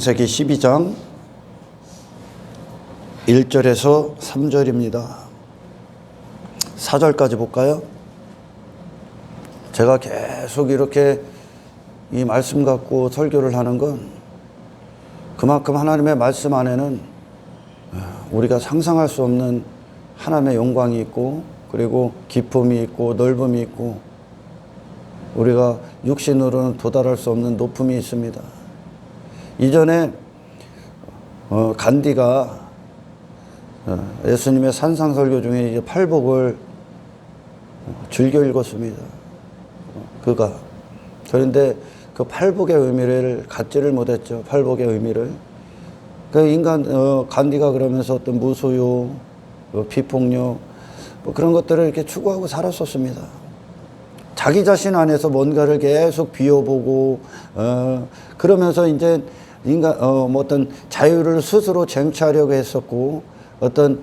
창세기 12장 1절에서 3절입니다. 4절까지 볼까요? 제가 계속 이렇게 이 말씀 갖고 설교를 하는 건 그만큼 하나님의 말씀 안에는 우리가 상상할 수 없는 하나님의 영광이 있고, 그리고 깊음이 있고 넓음이 있고, 우리가 육신으로는 도달할 수 없는 높음이 있습니다. 이전에 간디가 예수님의 산상설교 중에 이제 팔복을 즐겨 읽었습니다. 그가. 그런데 그 팔복의 의미를 갖지를 못했죠. 팔복의 의미를. 그 간디가 그러면서 어떤 무소유, 비폭력, 뭐 그런 것들을 이렇게 추구하고 살았었습니다. 자기 자신 안에서 뭔가를 계속 비워보고, 그러면서 이제 뭐 어떤 자유를 스스로 쟁취하려고 했었고, 어떤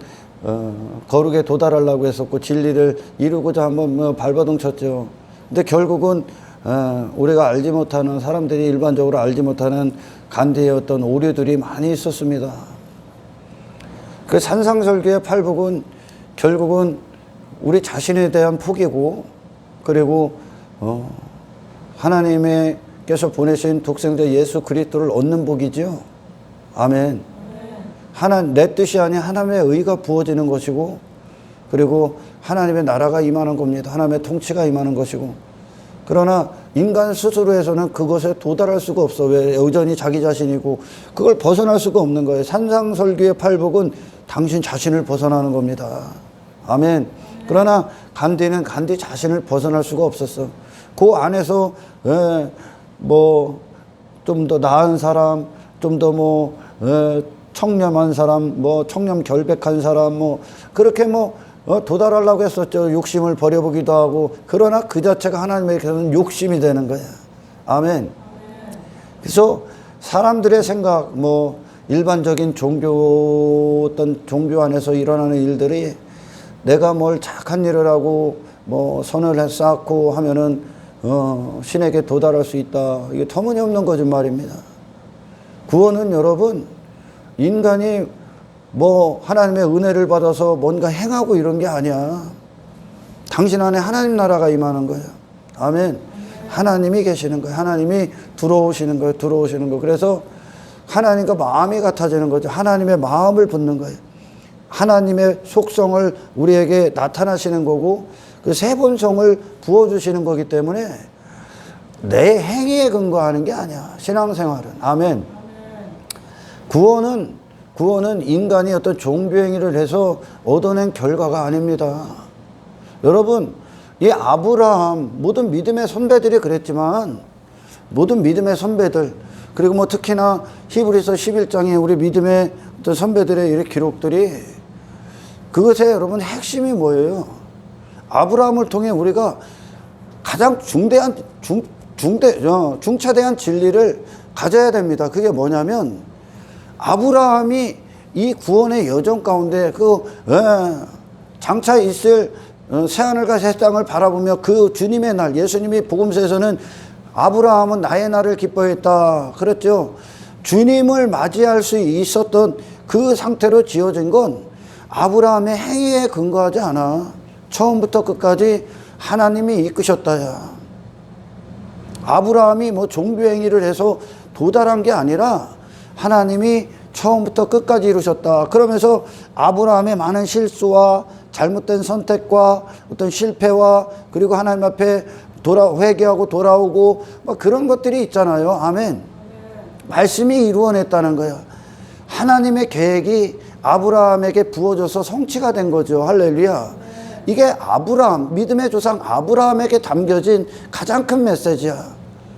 거룩에 도달하려고 했었고, 진리를 이루고자 한번 발버둥 쳤죠. 근데 결국은 우리가 알지 못하는, 사람들이 일반적으로 알지 못하는 간디의 어떤 오류들이 많이 있었습니다. 그 산상설교의 팔복은 결국은 우리 자신에 대한 포기고, 그리고 하나님께서 보내신 독생자 예수 그리스도를 얻는 복이죠. 아멘. 내 뜻이 아닌 하나님의 의가 부어지는 것이고, 그리고 하나님의 나라가 임하는 겁니다. 하나님의 통치가 임하는 것이고. 그러나 인간 스스로 해서는 그것에 도달할 수가 없어. 왜? 여전히 자기 자신이고 그걸 벗어날 수가 없는 거예요. 산상설교의 팔복은 당신 자신을 벗어나는 겁니다. 아멘. 그러나 간디는 간디 자신을 벗어날 수가 없었어. 그 안에서 뭐 좀 더 나은 사람, 좀 더 뭐 청렴한 사람, 뭐 청렴 결백한 사람, 뭐 그렇게 뭐 도달하려고 했었죠. 욕심을 버려보기도 하고. 그러나 그 자체가 하나님에게는 욕심이 되는 거야. 아멘. 그래서 사람들의 생각, 뭐 일반적인 어떤 종교 안에서 일어나는 일들이 내가 뭘 착한 일을 하고 뭐 선을 쌓고 하면은 신에게 도달할 수 있다. 이게 터무니없는 거짓말입니다. 구원은 여러분, 인간이 뭐 하나님의 은혜를 받아서 뭔가 행하고 이런 게 아니야. 당신 안에 하나님 나라가 임하는 거예요. 아멘. 하나님이 계시는 거예요. 하나님이 들어오시는 거예요. 들어오시는 거. 그래서 하나님과 마음이 같아지는 거죠. 하나님의 마음을 붙는 거예요. 하나님의 속성을 우리에게 나타나시는 거고, 그 세 본성을 부어주시는 거기 때문에 내 행위에 근거하는 게 아니야. 신앙생활은. 아멘. 구원은 인간이 어떤 종교행위를 해서 얻어낸 결과가 아닙니다. 여러분, 이 아브라함, 모든 믿음의 선배들이 그랬지만, 모든 믿음의 선배들, 그리고 뭐 특히나 히브리서 11장에 우리 믿음의 어떤 선배들의 이런 기록들이, 그것의 여러분 핵심이 뭐예요? 아브라함을 통해 우리가 가장 중차대한 진리를 가져야 됩니다. 그게 뭐냐면, 아브라함이 이 구원의 여정 가운데 장차 있을 새하늘과 새 땅을 바라보며 그 주님의 날, 예수님이 복음서에서는 아브라함은 나의 날을 기뻐했다 그랬죠. 주님을 맞이할 수 있었던 그 상태로 지어진 건 아브라함의 행위에 근거하지 않아. 처음부터 끝까지 하나님이 이끄셨다야. 아브라함이 뭐 종교행위를 해서 도달한 게 아니라 하나님이 처음부터 끝까지 이루셨다. 그러면서 아브라함의 많은 실수와 잘못된 선택과 어떤 실패와, 그리고 하나님 앞에 회개하고 돌아오고 막 그런 것들이 있잖아요. 아멘. 말씀이 이루어냈다는 거예요. 하나님의 계획이 아브라함에게 부어져서 성취가 된 거죠. 할렐루야. 이게 아브라함, 믿음의 조상 아브라함에게 담겨진 가장 큰 메시지야.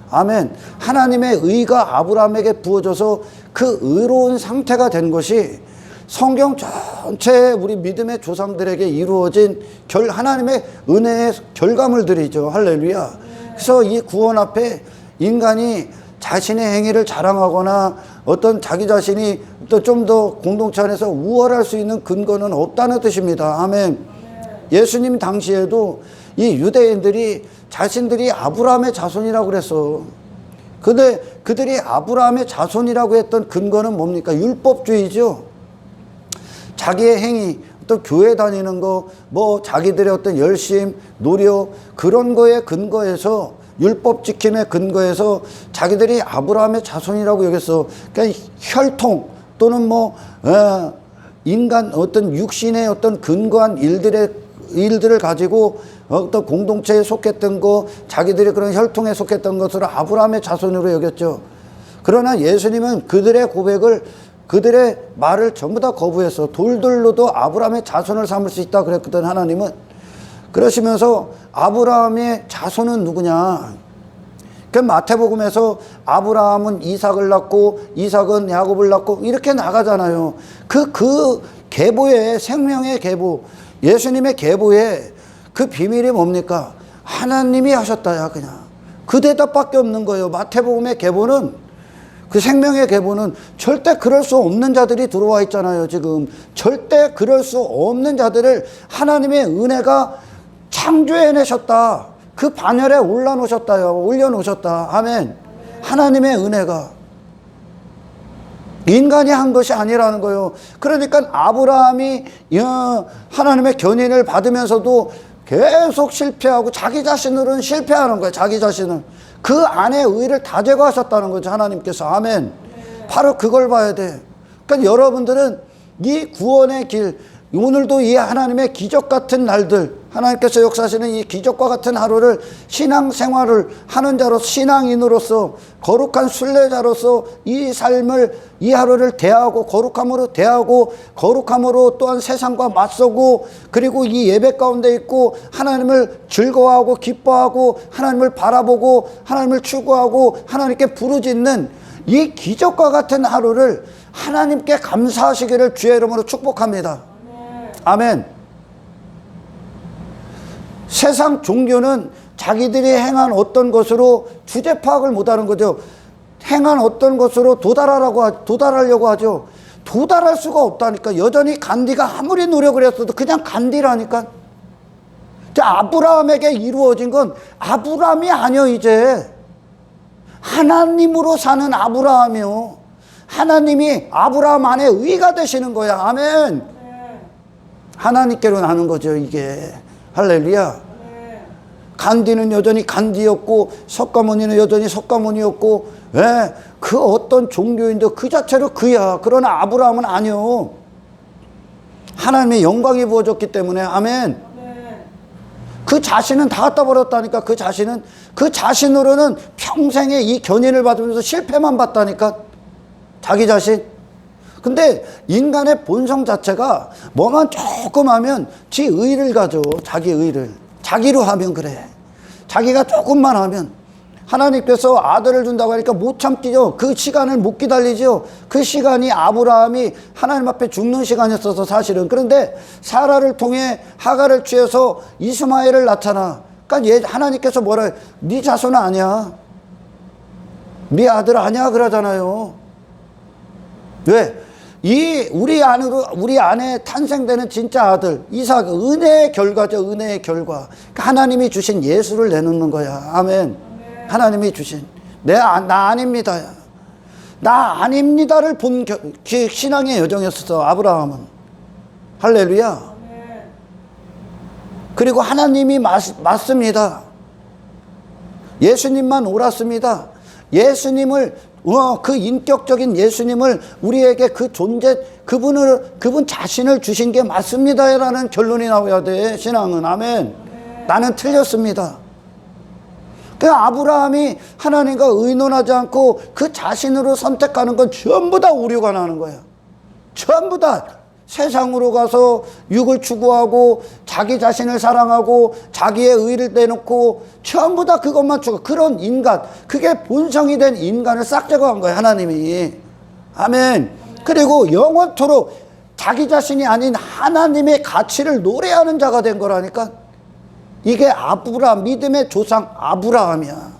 아멘. 하나님의 의가 아브라함에게 부어져서 그 의로운 상태가 된 것이 성경 전체에 우리 믿음의 조상들에게 이루어진 하나님의 은혜의 결과물들이죠. 할렐루야. 그래서 이 구원 앞에 인간이 자신의 행위를 자랑하거나 어떤 자기 자신이 또 좀 더 공동체 안에서 우월할 수 있는 근거는 없다는 뜻입니다. 아멘. 예수님 당시에도 이 유대인들이 자신들이 아브라함의 자손이라고 그랬어. 근데 그들이 아브라함의 자손이라고 했던 근거는 뭡니까? 율법주의죠. 자기의 행위, 또 교회 다니는 거, 뭐 자기들의 어떤 열심, 노력, 그런 거에 근거해서, 율법 지킴에 근거해서 자기들이 아브라함의 자손이라고 여겼어. 그러니까 혈통 또는 뭐 인간 어떤 육신의 어떤 근거한 일들을 가지고 어떤 공동체에 속했던 거, 자기들이 그런 혈통에 속했던 것을 아브라함의 자손으로 여겼죠. 그러나 예수님은 그들의 고백을, 그들의 말을 전부 다 거부해서 돌들로도 아브라함의 자손을 삼을 수 있다 그랬거든, 하나님은. 그러시면서 아브라함의 자손은 누구냐? 그 마태복음에서 아브라함은 이삭을 낳고 이삭은 야곱을 낳고 이렇게 나가잖아요. 그 계보의, 생명의 계보, 예수님의 계보에 그 비밀이 뭡니까? 하나님이 하셨다야, 그냥. 그 대답밖에 없는 거예요. 마태복음의 계보는, 그 생명의 계보는 절대 그럴 수 없는 자들이 들어와 있잖아요, 지금. 절대 그럴 수 없는 자들을 하나님의 은혜가 창조해내셨다. 그 반열에 올려놓으셨다. 아멘. 하나님의 은혜가. 인간이 한 것이 아니라는 거예요. 그러니까 아브라함이 하나님의 견인을 받으면서도 계속 실패하고 자기 자신으로는 실패하는 거예요. 자기 자신은. 그 안에 의를 다 제거하셨다는 거죠, 하나님께서. 아멘. 바로 그걸 봐야 돼. 그러니까 여러분들은 이 구원의 길, 오늘도 이 하나님의 기적 같은 날들, 하나님께서 역사하시는 이 기적과 같은 하루를 신앙생활을 하는 자로서, 신앙인으로서, 거룩한 순례자로서 이 삶을, 이 하루를 대하고 거룩함으로 대하고 거룩함으로 또한 세상과 맞서고, 그리고 이 예배 가운데 있고 하나님을 즐거워하고 기뻐하고 하나님을 바라보고 하나님을 추구하고 하나님께 부르짖는 이 기적과 같은 하루를 하나님께 감사하시기를 주의 이름으로 축복합니다. 아멘. 세상 종교는 자기들이 행한 어떤 것으로 주제 파악을 못하는 거죠. 행한 어떤 것으로 도달하려고 하죠. 도달할 수가 없다니까. 여전히 간디가 아무리 노력을 했어도 그냥 간디라니까. 아브라함에게 이루어진 건 아브라함이 아니요, 이제. 하나님으로 사는 아브라함이요. 하나님이 아브라함 안에 의가 되시는 거야. 아멘. 하나님께로 나는 거죠, 이게. 할렐루야. 간디는 여전히 간디였고 석가모니는 여전히 석가모니였고, 그 어떤 종교인도 그 자체로 그야. 그러나 아브라함은 아니요. 하나님의 영광이 부어졌기 때문에. 아멘. 그 자신은 다 갖다 버렸다니까. 그 자신으로는 평생에 이 견인을 받으면서 실패만 봤다니까. 자기 자신. 근데 인간의 본성 자체가 뭐만 조금 하면 지 의를 가져. 자기 의를. 자기로 하면 그래. 자기가 조금만 하면. 하나님께서 아들을 준다고 하니까 못 참기죠. 그 시간을 못 기다리죠. 그 시간이 아브라함이 하나님 앞에 죽는 시간이었어서 사실은. 그런데 사라를 통해 하갈을 취해서 이스마엘을 낳잖아. 그러니까 하나님께서 뭐라 해요? 네 자손은 아니야. 네 아들 아니야 그러잖아요. 왜? 우리 안에 탄생되는 진짜 아들 이삭, 은혜의 결과죠. 은혜의 결과. 그러니까 하나님이 주신 예수를 내놓는 거야. 아멘. 하나님이 주신 나 아닙니다. 나 아닙니다를 본 신앙의 여정이었어, 아브라함은. 할렐루야. 그리고 하나님이 맞습니다. 예수님만 옳았습니다. 예수님을, 그 인격적인 예수님을 우리에게 그 존재, 그분 자신을 주신 게 맞습니다 라는 결론이 나와야 돼, 신앙은. 아멘. 나는 틀렸습니다. 그 아브라함이 하나님과 의논하지 않고 그 자신으로 선택하는 건 전부 다 오류가 나는 거야. 전부 다 세상으로 가서 육을 추구하고 자기 자신을 사랑하고 자기의 의를 내놓고 전부 다 그것만 추구. 그런 인간, 그게 본성이 된 인간을 싹 제거한 거야, 하나님이. 아멘. 그리고 영원토록 자기 자신이 아닌 하나님의 가치를 노래하는 자가 된 거라니까. 이게 아브라함, 믿음의 조상 아브라함이야.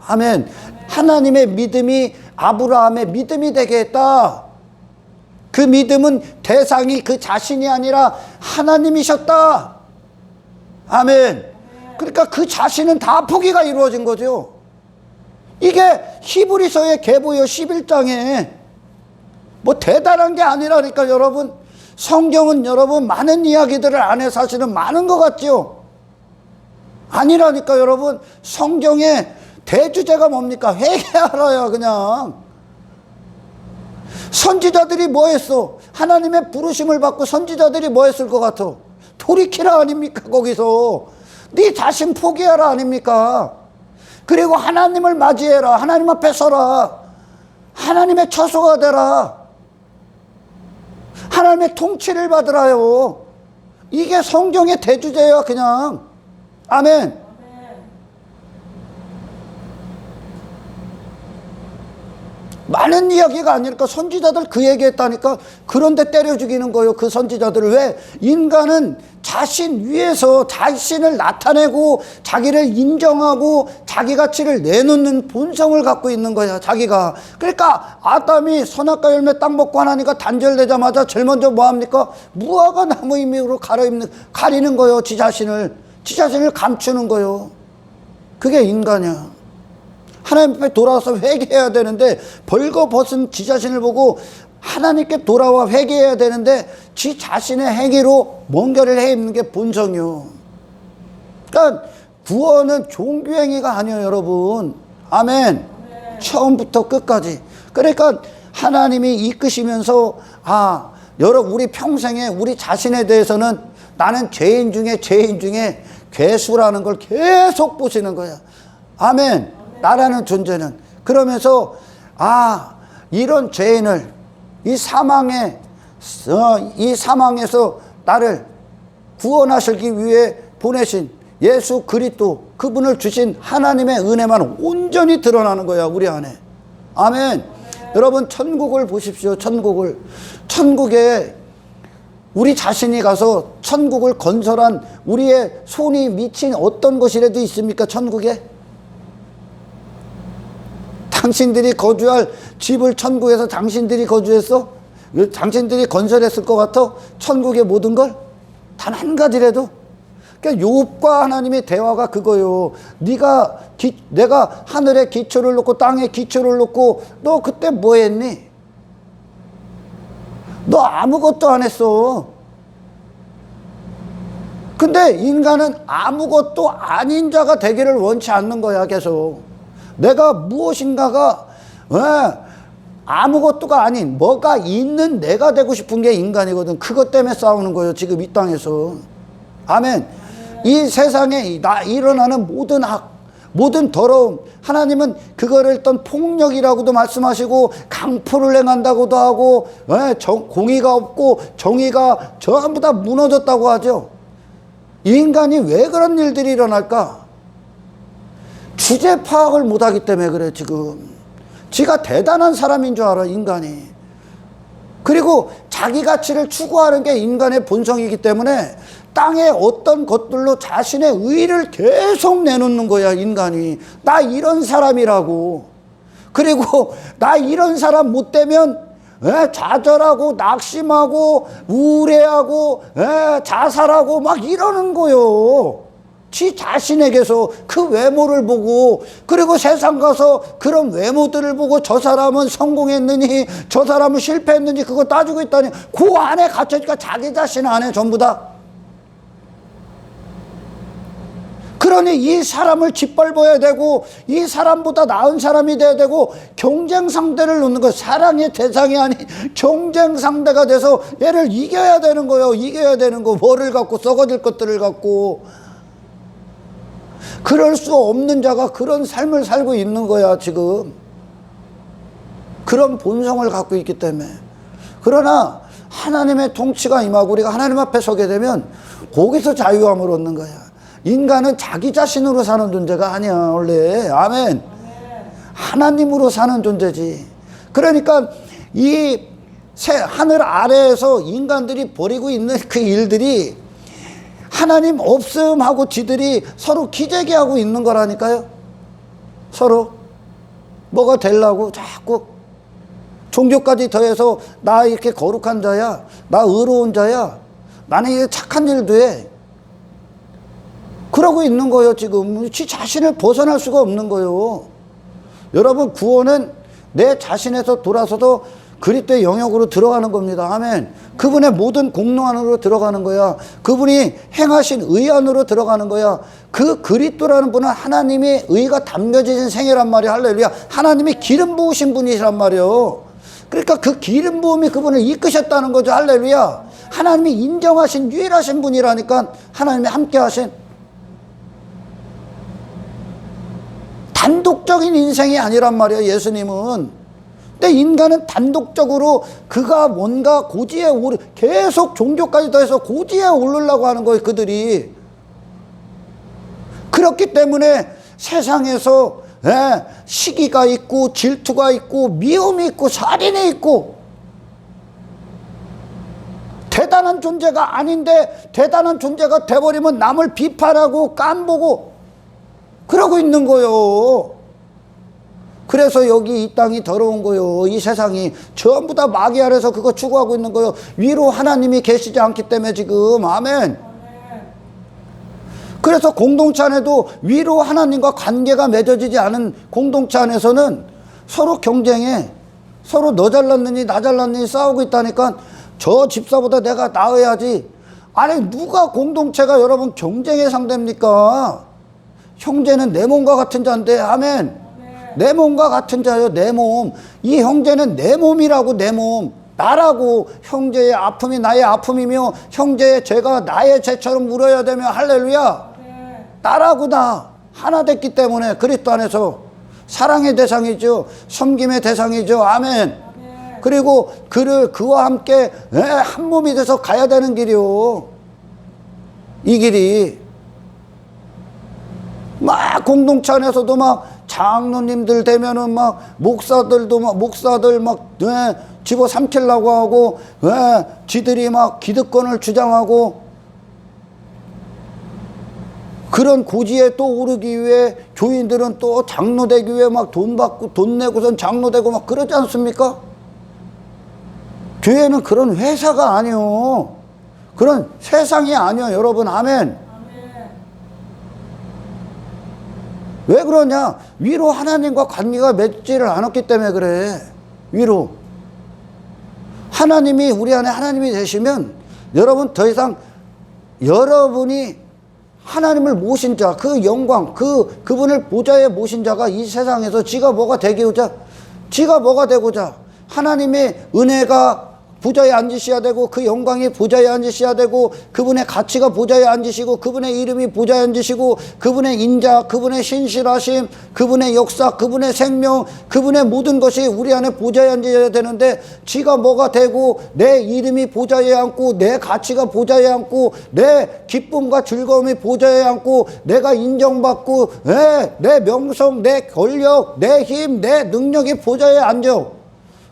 아멘. 하나님의 믿음이 아브라함의 믿음이 되게 했다. 그 믿음은 대상이 그 자신이 아니라 하나님이셨다. 아멘. 그러니까 그 자신은 다 포기가 이루어진 거죠. 이게 히브리서의 계보요 11장에 뭐 대단한 게 아니라니까. 여러분, 성경은 여러분 많은 이야기들을 안에 사실은 많은 것 같죠? 아니라니까. 여러분, 성경의 대주제가 뭡니까? 회개하라야. 그냥 선지자들이 뭐 했어? 하나님의 부르심을 받고 선지자들이 뭐 했을 것 같아? 돌이키라 아닙니까? 거기서 네 자신 포기하라 아닙니까? 그리고 하나님을 맞이해라. 하나님 앞에 서라. 하나님의 처소가 되라. 하나님의 통치를 받으라요. 이게 성경의 대주제야. 그냥. 아멘. 많은 이야기가 아니니까. 선지자들 그 얘기했다니까. 그런데 때려 죽이는 거예요, 그 선지자들을. 왜? 인간은 자신 위에서 자신을 나타내고 자기를 인정하고 자기 가치를 내놓는 본성을 갖고 있는 거야, 자기가. 그러니까 아담이 선악과 열매 딱 먹고 하나니까 단절되자마자 제일 먼저 뭐 합니까? 무화과 나무 잎으로 가리는 거예요. 지 자신을 감추는 거예요. 그게 인간이야. 하나님 앞에 돌아와서 회개해야 되는데, 벌거벗은 지 자신을 보고 하나님께 돌아와 회개해야 되는데 지 자신의 행위로 뭔가를 해 입는 게 본성이요. 그러니까 구원은 종교행위가 아니에요, 여러분. 아멘. 처음부터 끝까지. 그러니까 하나님이 이끄시면서 여러분, 우리 평생에 우리 자신에 대해서는 나는 죄인 중에 괴수라는 걸 계속 보시는 거야. 아멘. 나라는 존재는. 그러면서 이런 죄인을 이 사망에서 나를 구원하시기 위해 보내신 예수 그리스도, 그분을 주신 하나님의 은혜만 온전히 드러나는 거야, 우리 안에. 아멘. 여러분, 천국을 보십시오. 천국에 우리 자신이 가서 천국을 건설한 우리의 손이 미친 어떤 것이라도 있습니까? 천국에? 당신들이 거주할 집을 천국에서 당신들이 거주했어? 당신들이 건설했을 것 같아? 천국의 모든 걸? 단 한 가지라도? 그러니까 욥과 하나님의 대화가 그거요. 내가 하늘에 기초를 놓고 땅에 기초를 놓고 너 그때 뭐 했니? 너 아무것도 안 했어. 근데 인간은 아무것도 아닌 자가 되기를 원치 않는 거야, 계속. 내가 무엇인가가 아무것도가 아닌 뭐가 있는 내가 되고 싶은 게 인간이거든. 그것 때문에 싸우는 거예요, 지금 이 땅에서. 아멘. 이 세상에 일어나는 모든 악, 모든 더러움, 하나님은 그거를 어떤 폭력이라고도 말씀하시고 강포를 행한다고도 하고 공의가 없고 정의가 전부 다 무너졌다고 하죠. 인간이 왜 그런 일들이 일어날까? 주제 파악을 못하기 때문에 그래. 지금 지가 대단한 사람인 줄 알아, 인간이. 그리고 자기 가치를 추구하는 게 인간의 본성이기 때문에 땅의 어떤 것들로 자신의 의의를 계속 내놓는 거야, 인간이. 나 이런 사람이라고. 그리고 나 이런 사람 못 되면 좌절하고 낙심하고 우울해하고 자살하고 막 이러는 거요. 지 자신에게서 그 외모를 보고, 그리고 세상 가서 그런 외모들을 보고 저 사람은 성공했느니 저 사람은 실패했느니 그거 따지고 있다니. 그 안에 갇혀있으니까 자기 자신 안에 전부 다. 그러니 이 사람을 짓밟아야 되고 이 사람보다 나은 사람이 돼야 되고 경쟁 상대를 놓는 거. 사랑의 대상이 아닌 경쟁 상대가 돼서 얘를 이겨야 되는 거예요. 이겨야 되는 거. 뭐를 갖고, 썩어질 것들을 갖고. 그럴 수 없는 자가 그런 삶을 살고 있는 거야, 지금. 그런 본성을 갖고 있기 때문에. 그러나 하나님의 통치가 임하고 우리가 하나님 앞에 서게 되면 거기서 자유함을 얻는 거야. 인간은 자기 자신으로 사는 존재가 아니야, 원래. 아멘. 하나님으로 사는 존재지. 그러니까 이 하늘 아래에서 인간들이 벌이고 있는 그 일들이 하나님 없음하고 지들이 서로 기재기하고 있는 거라니까요. 서로 뭐가 되려고 자꾸 종교까지 더해서 나 이렇게 거룩한 자야, 나 의로운 자야, 나는 이게 착한 일도 해, 그러고 있는 거예요. 지금 지 자신을 벗어날 수가 없는 거예요. 여러분 구원은 내 자신에서 돌아서도 그리스도의 영역으로 들어가는 겁니다. 아멘. 그분의 모든 공로 안으로 들어가는 거야. 그분이 행하신 의 안으로 들어가는 거야. 그 그리스도라는 분은 하나님의 의가 담겨진 생애란 말이야. 할렐루야. 하나님이 기름 부으신 분이란 말이에요. 그러니까 그 기름 부음이 그분을 이끄셨다는 거죠. 할렐루야. 하나님이 인정하신 유일하신 분이라니까. 하나님이 함께 하신 단독적인 인생이 아니란 말이에요. 예수님은. 근데 인간은 단독적으로 그가 뭔가 고지에 계속 종교까지 더해서 고지에 오르려고 하는 거예요. 그들이. 그렇기 때문에 세상에서 시기가 있고 질투가 있고 미움이 있고 살인이 있고 대단한 존재가 아닌데 대단한 존재가 돼버리면 남을 비판하고 깐보고 그러고 있는 거예요. 그래서 여기 이 땅이 더러운 거예요. 이 세상이 전부 다 마귀 아래서 그거 추구하고 있는 거예요. 위로 하나님이 계시지 않기 때문에 지금. 아멘. 그래서 공동체 안에도 위로 하나님과 관계가 맺어지지 않은 공동체 안에서는 서로 경쟁해. 서로 너 잘났느니 나 잘났느니 싸우고 있다니까. 저 집사보다 내가 나아야지. 아니 누가 공동체가 여러분 경쟁의 상대입니까? 형제는 내 몸과 같은 자인데. 아멘. 내 몸과 같은 자요. 내 몸. 이 형제는 내 몸이라고. 내 몸. 나라고. 형제의 아픔이 나의 아픔이며 형제의 죄가 나의 죄처럼 물어야 되며. 할렐루야. 나라고. 나 하나 됐기 때문에 그리스도 안에서 사랑의 대상이죠. 섬김의 대상이죠. 아멘. 그리고 그와 함께 한 몸이 돼서 가야 되는 길이요. 이 길이 막 공동체 안에서도 막 장로님들 되면은 막 목사들도 막 목사들 막 집어 삼키려고 하고 지들이 막 기득권을 주장하고 그런 고지에 또 오르기 위해 교인들은 또 장로 되기 위해 막 돈 받고 돈 내고선 장로 되고 막 그러지 않습니까? 교회는 그런 회사가 아니요. 그런 세상이 아니요. 여러분. 아멘. 왜 그러냐? 위로 하나님과 관계가 맺지를 않았기 때문에 그래. 위로. 하나님이 우리 안에 하나님이 되시면 여러분 더 이상 여러분이 하나님을 모신 자, 그 영광, 그분을 보좌에 모신 자가 이 세상에서 지가 뭐가 되고자 하나님의 은혜가 보좌에 앉으셔야 되고 그 영광이 보좌에 앉으셔야 되고 그분의 가치가 보좌에 앉으시고 그분의 이름이 보좌에 앉으시고 그분의 인자, 그분의 신실하심, 그분의 역사, 그분의 생명, 그분의 모든 것이 우리 안에 보좌에 앉아야 되는데 지가 뭐가 되고 내 이름이 보좌에 앉고 내 가치가 보좌에 앉고 내 기쁨과 즐거움이 보좌에 앉고 내가 인정받고 내 명성, 내 권력, 내 힘, 내 능력이 보좌에 앉아.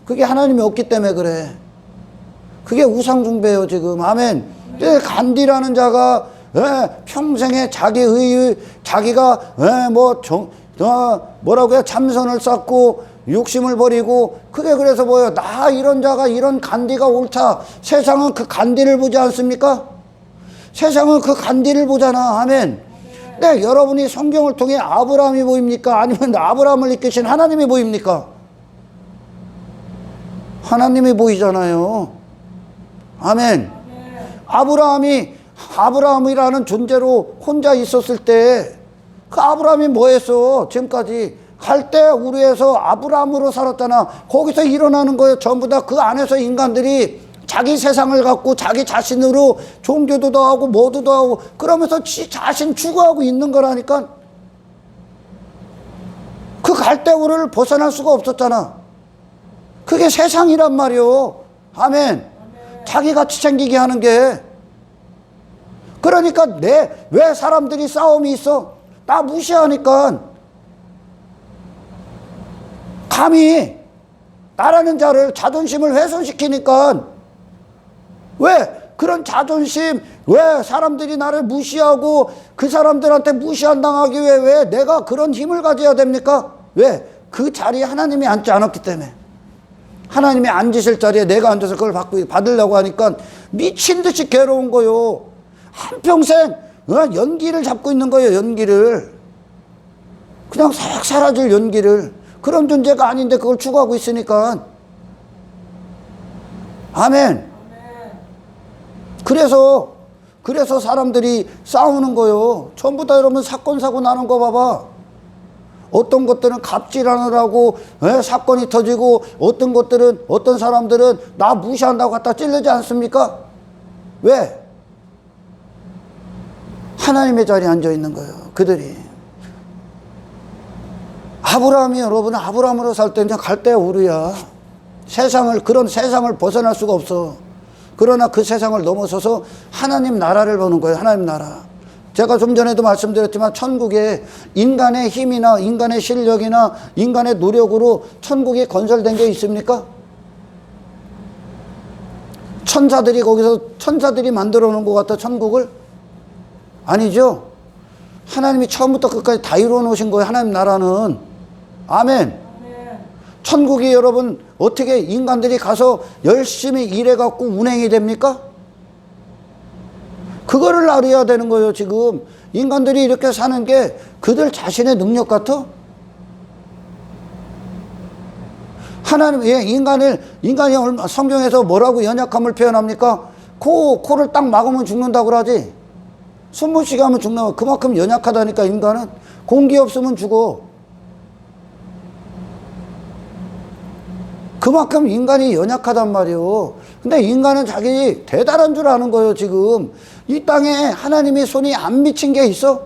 그게 하나님이 없기 때문에 그래. 그게 우상숭배예요 지금. 아멘. 간디라는 자가 평생에 자기가 뭐라고요? 참선을 쌓고 욕심을 버리고 그게 그래서 뭐예요? 나 이런 자가 이런 간디가 옳다. 세상은 그 간디를 보지 않습니까? 세상은 그 간디를 보잖아. 아멘. 네, 여러분이 성경을 통해 아브라함이 보입니까? 아니면 아브라함을 이끄신 하나님이 보입니까? 하나님이 보이잖아요. 아멘. 아브라함이라는 존재로 혼자 있었을 때 그 아브라함이 뭐 했어? 지금까지 갈대 우르에서 아브라함으로 살았잖아. 거기서 일어나는 거예요. 전부 다 그 안에서 인간들이 자기 세상을 갖고 자기 자신으로 종교도 더 하고 뭐도 더 하고 그러면서 자신 추구하고 있는 거라니까. 그 갈대 우르를 벗어날 수가 없었잖아. 그게 세상이란 말이요. 아멘. 자기 가치 챙기게 하는 게. 그러니까 왜 사람들이 싸움이 있어? 나 무시하니까. 감히 나라는 자를 자존심을 훼손시키니까. 왜? 그런 자존심, 왜 사람들이 나를 무시하고 그 사람들한테 무시당하기 위해 왜 내가 그런 힘을 가져야 됩니까? 왜? 그 자리에 하나님이 앉지 않았기 때문에. 하나님이 앉으실 자리에 내가 앉아서 그걸 받으려고 하니까 미친 듯이 괴로운 거요. 한평생 연기를 잡고 있는 거예요. 연기를. 그냥 싹 사라질 연기를. 그런 존재가 아닌데 그걸 추구하고 있으니까. 아멘. 그래서 사람들이 싸우는 거요. 전부 다 여러분 사건 사고 나는 거 봐봐. 어떤 것들은 갑질하느라고 사건이 터지고, 어떤 사람들은 나 무시한다고 갖다 찔르지 않습니까? 왜? 하나님의 자리에 앉아 있는 거예요. 그들이. 아브라함이 여러분 아브라함으로 살 때 그냥 갈대 우르야. 그런 세상을 벗어날 수가 없어. 그러나 그 세상을 넘어서서 하나님 나라를 보는 거예요. 하나님 나라. 제가 좀 전에도 말씀드렸지만 천국에 인간의 힘이나 인간의 실력이나 인간의 노력으로 천국이 건설된 게 있습니까? 천사들이 만들어 놓은 것 같아 천국을? 아니죠. 하나님이 처음부터 끝까지 다 이루어 놓으신 거예요. 하나님 나라는. 아멘. 천국이 여러분 어떻게 인간들이 가서 열심히 일해갖고 운행이 됩니까? 그거를 알아야 되는 거예요. 지금 인간들이 이렇게 사는 게 그들 자신의 능력 같아? 하나님, 인간이 성경에서 뭐라고 연약함을 표현합니까? 코를 딱 막으면 죽는다고 그러지. 숨 못 쉬게 하면 죽는다고. 그만큼 연약하다니까. 인간은 공기 없으면 죽어. 그만큼 인간이 연약하단 말이에요. 근데 인간은 자기 대단한 줄 아는 거예요. 지금 이 땅에 하나님의 손이 안 미친 게 있어?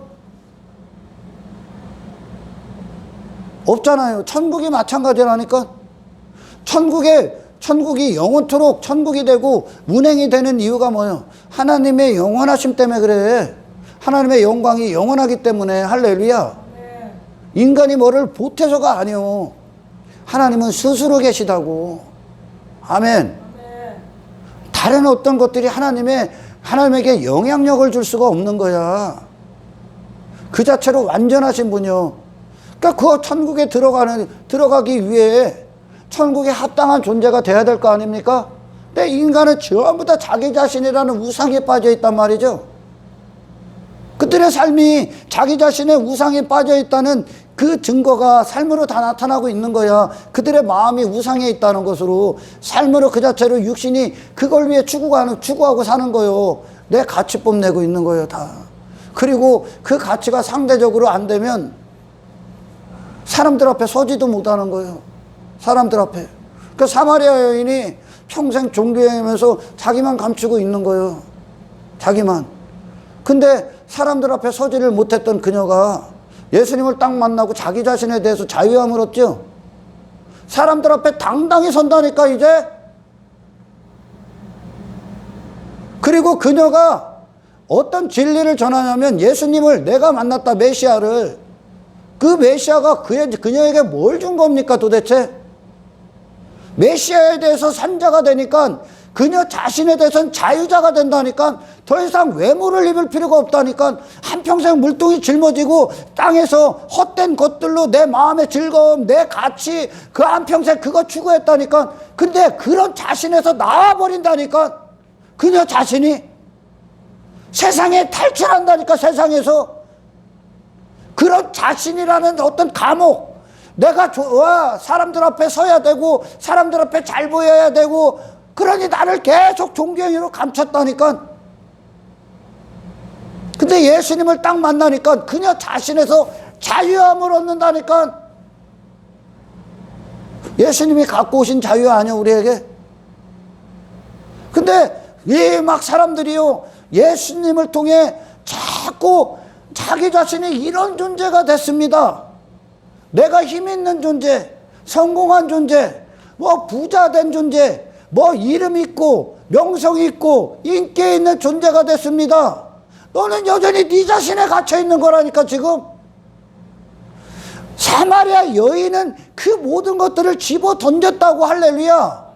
없잖아요. 천국이 마찬가지라니까. 천국이 영원토록 천국이 되고 운행이 되는 이유가 뭐예요? 하나님의 영원하심 때문에 그래. 하나님의 영광이 영원하기 때문에. 할렐루야. 인간이 뭐를 보태서가 아니요. 하나님은 스스로 계시다고. 아멘. 다른 어떤 것들이 하나님에게 영향력을 줄 수가 없는 거야. 그 자체로 완전하신 분이요. 그러니까 그 천국에 들어가기 위해 천국에 합당한 존재가 돼야 될 거 아닙니까? 근데 인간은 전부 다 자기 자신이라는 우상에 빠져 있단 말이죠. 그들의 삶이 자기 자신의 우상에 빠져 있다는 그 증거가 삶으로 다 나타나고 있는 거야. 그들의 마음이 우상에 있다는 것으로 삶으로 그 자체로 육신이 그걸 위해 추구하고 사는 거요. 내 가치법 내고 있는 거예요, 다. 그리고 그 가치가 상대적으로 안 되면 사람들 앞에 서지도 못하는 거예요. 사람들 앞에. 그 사마리아 여인이 평생 종교행하면서 자기만 감추고 있는 거예요. 자기만. 근데 사람들 앞에 서지를 못했던 그녀가 예수님을 딱 만나고 자기 자신에 대해서 자유함을 얻죠. 사람들 앞에 당당히 선다니까 이제. 그리고 그녀가 어떤 진리를 전하냐면 예수님을 내가 만났다, 메시아를. 그 메시아가 그녀에게 뭘 준 겁니까 도대체? 메시아에 대해서 산자가 되니까 그녀 자신에 대해서는 자유자가 된다니까. 더 이상 외모를 입을 필요가 없다니까. 한평생 물뚱이 짊어지고 땅에서 헛된 것들로 내 마음의 즐거움, 내 가치, 그 한평생 그거 추구했다니까. 근데 그런 자신에서 나와버린다니까. 그녀 자신이 세상에 탈출한다니까. 세상에서 그런 자신이라는 어떤 감옥, 내가 사람들 앞에 서야 되고 사람들 앞에 잘 보여야 되고, 그러니 나를 계속 종교행위로 감췄다니까. 근데 예수님을 딱 만나니까 그녀 자신에서 자유함을 얻는다니까. 예수님이 갖고 오신 자유 아니야 우리에게? 근데 이 막 사람들이요, 예수님을 통해 자꾸 자기 자신이 이런 존재가 됐습니다. 내가 힘 있는 존재, 성공한 존재, 뭐 부자 된 존재, 뭐 이름 있고 명성 있고 인기 있는 존재가 됐습니다. 너는 여전히 네 자신에 갇혀 있는 거라니까. 지금 사마리아 여인은 그 모든 것들을 집어 던졌다고. 할렐루야.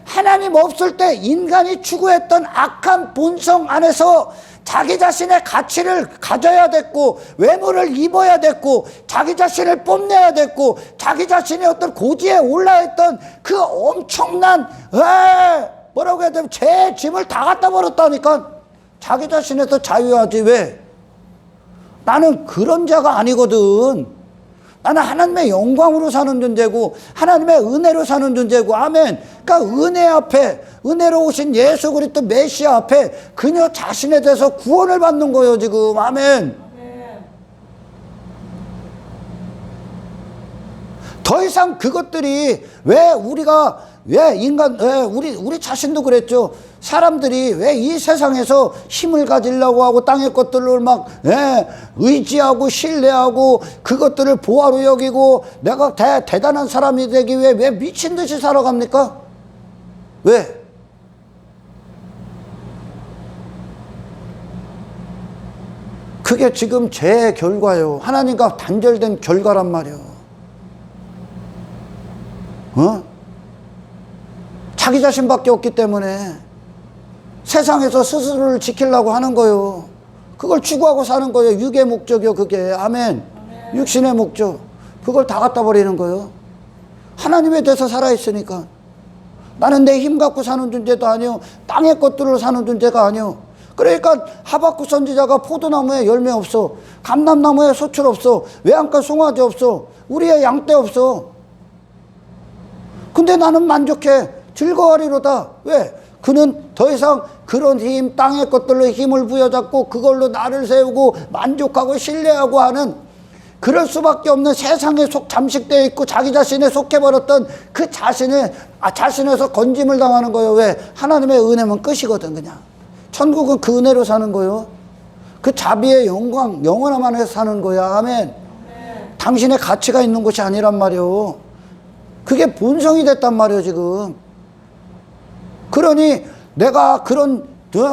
하나님 없을 때 인간이 추구했던 악한 본성 안에서 자기 자신의 가치를 가져야 됐고, 외모를 입어야 됐고, 자기 자신을 뽐내야 됐고, 자기 자신의 어떤 고지에 올라있던 그 엄청난 뭐라고 해야 되면 제 짐을 다 갖다 버렸다니까. 자기 자신에서 자유하지. 왜? 나는 그런 자가 아니거든. 나는 하나님의 영광으로 사는 존재고 하나님의 은혜로 사는 존재고. 아멘. 그러니까 은혜 앞에, 은혜로 오신 예수 그리스도 메시아 앞에 그녀 자신에 대해서 구원을 받는 거예요 지금. 아멘. 더 이상 그것들이 왜 우리가 우리 자신도 그랬죠. 사람들이 왜 이 세상에서 힘을 가지려고 하고 땅의 것들을 막 의지하고 신뢰하고 그것들을 보화로 여기고 내가 대단한 사람이 되기 위해 왜 미친 듯이 살아갑니까? 왜? 그게 지금 죄의 결과예요. 하나님과 단절된 결과란 말이에요. 자기 자신밖에 없기 때문에 세상에서 스스로를 지키려고 하는 거예요. 그걸 추구하고 사는 거예요. 육의 목적이요 그게. 아멘. 육신의 목적. 그걸 다 갖다 버리는 거예요. 하나님에 대해서 살아있으니까. 나는 내 힘 갖고 사는 존재도 아니요 땅의 것들로 사는 존재가 아니요. 그러니까 하박국 선지자가 포도나무에 열매 없어, 감람나무에 소출 없어, 외양간 송아지 없어, 우리의 양떼 없어. 근데 나는 만족해. 즐거워하리로다. 왜? 그는 더 이상 그런 힘, 땅의 것들로 힘을 부여잡고 그걸로 나를 세우고 만족하고 신뢰하고 하는 그럴 수밖에 없는 세상에 잠식되어 있고 자기 자신에 속해버렸던 그 자신에서 건짐을 당하는 거예요. 왜? 하나님의 은혜면 끝이거든 그냥. 천국은 그 은혜로 사는 거예요. 그 자비의 영광, 영원함 안에서 사는 거야. 아멘. 당신의 가치가 있는 것이 아니란 말이에요. 그게 본성이 됐단 말이에요 지금. 그러니 내가 그런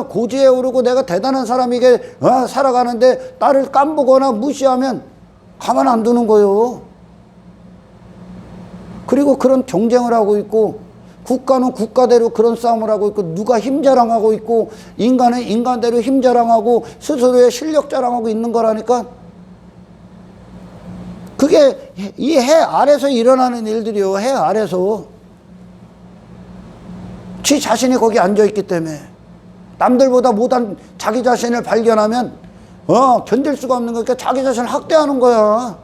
고지에 오르고 내가 대단한 사람에게 살아가는데 나를 깜보거나 무시하면 가만 안 두는 거예요. 그리고 그런 경쟁을 하고 있고 국가는 국가대로 그런 싸움을 하고 있고 누가 힘 자랑하고 있고 인간은 인간대로 힘 자랑하고 스스로의 실력 자랑하고 있는 거라니까. 그게 이 해 아래서 일어나는 일들이요. 해 아래서. 지 자신이 거기 앉아있기 때문에 남들보다 못한 자기 자신을 발견하면 견딜 수가 없는 거니까 자기 자신을 학대하는 거야.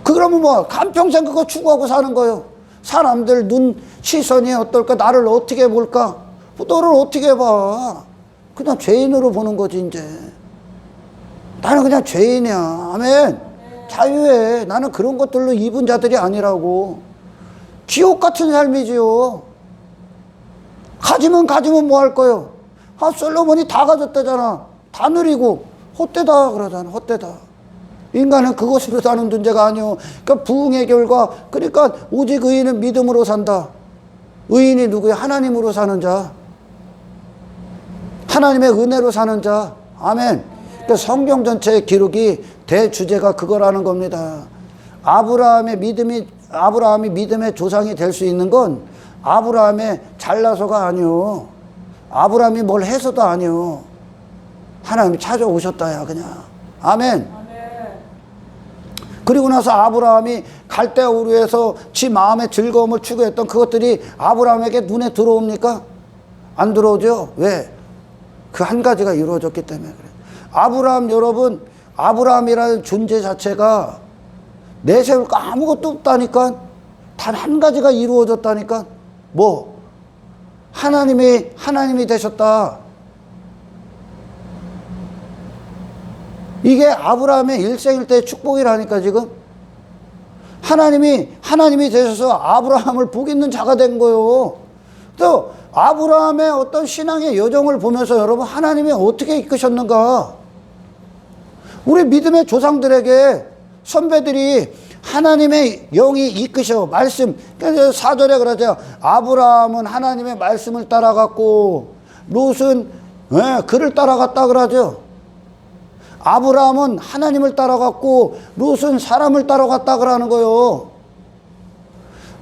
그러면 뭐 한평생 그거 추구하고 사는 거예요. 사람들 눈 시선이 어떨까, 나를 어떻게 볼까, 너를 어떻게 봐. 그냥 죄인으로 보는 거지 이제. 나는 그냥 죄인이야. 아멘. 자유해. 나는 그런 것들로 입은 자들이 아니라고. 지옥 같은 삶이지요. 가지면 뭐 할 거요? 솔로몬이 다 가졌다잖아. 다 누리고 헛되다 그러잖아. 헛되다. 인간은 그것으로 사는 존재가 아니오. 그러니까 부흥의 결과. 그러니까 오직 의인은 믿음으로 산다. 의인이 누구야? 하나님으로 사는 자. 하나님의 은혜로 사는 자. 아멘. 그러니까 성경 전체의 기록이 대주제가 그거라는 겁니다. 아브라함이 믿음의 조상이 될 수 있는 건 아브라함의 잘나서가 아니요. 아브라함이 뭘 해서도 아니요. 하나님이 찾아오셨다야 그냥. 아멘. 그리고 나서 아브라함이 갈대아 우르에서 지 마음의 즐거움을 추구했던 그것들이 아브라함에게 눈에 들어옵니까? 안 들어오죠. 왜? 그 한 가지가 이루어졌기 때문에 그래. 아브라함 여러분, 아브라함이라는 존재 자체가 내세울 거 아무것도 없다니까. 단 한 가지가 이루어졌다니까. 뭐? 하나님이 되셨다. 이게 아브라함의 일생일대의 축복이라니까 지금. 하나님이 되셔서 아브라함을 복 있는 자가 된 거요. 또 아브라함의 어떤 신앙의 여정을 보면서 여러분 하나님이 어떻게 이끄셨는가. 우리 믿음의 조상들에게 선배들이 하나님의 영이 이끄셔. 말씀. 그래서 4절에 그러죠. 아브라함은 하나님의 말씀을 따라갔고 롯은 그를 따라갔다 그러죠. 아브라함은 하나님을 따라갔고 롯은 사람을 따라갔다 그러는 거예요.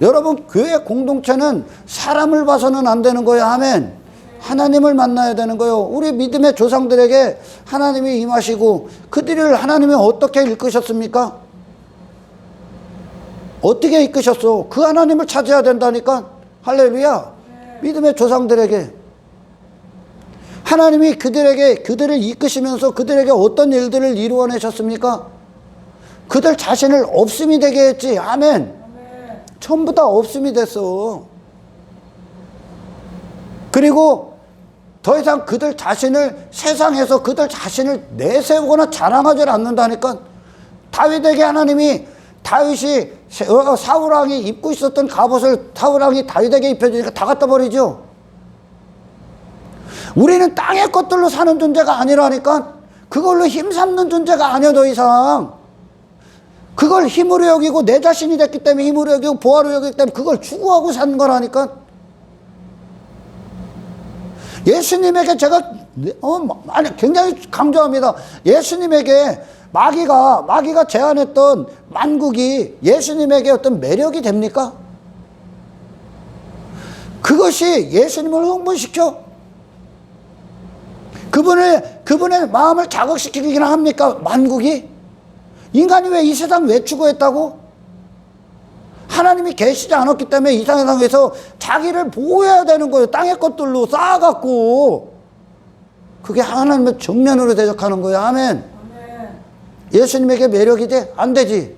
여러분 교회 공동체는 사람을 봐서는 안 되는 거예요. 아멘. 하나님을 만나야 되는 거예요. 우리 믿음의 조상들에게 하나님이 임하시고 그들을 하나님이 어떻게 이끄셨습니까? 어떻게 이끄셨어? 그 하나님을 찾아야 된다니까. 할렐루야. 믿음의 조상들에게 하나님이 그들을 이끄시면서 그들에게 어떤 일들을 이루어내셨습니까? 그들 자신을 없음이 되게 했지. 아멘. 전부 다 없음이 됐어. 그리고 더 이상 그들 자신을, 세상에서 그들 자신을 내세우거나 자랑하지 않는다니까. 다윗에게 하나님이, 다윗이 사울왕이 입고 있었던 갑옷을 사울왕이 다윗에게 입혀주니까 다 갖다 버리죠. 우리는 땅의 것들로 사는 존재가 아니라니까. 그걸로 힘삼는 존재가 아니야. 더 이상 그걸 힘으로 여기고, 내 자신이 됐기 때문에 힘으로 여기고 보화로 여기기 때문에 그걸 추구하고 사는 거라니까. 예수님에게 제가 굉장히 강조합니다. 예수님에게 마귀가 제안했던 만국이 예수님에게 어떤 매력이 됩니까? 그것이 예수님을 흥분시켜? 그분의 마음을 자극시키기나 합니까? 만국이? 인간이 왜 이 세상 왜 추구했다고? 하나님이 계시지 않았기 때문에 이 세상에서 자기를 보호해야 되는 거예요. 땅의 것들로 쌓아갖고. 그게 하나님의 정면으로 대적하는 거예요. 아멘. 예수님에게 매력이 돼? 안 되지.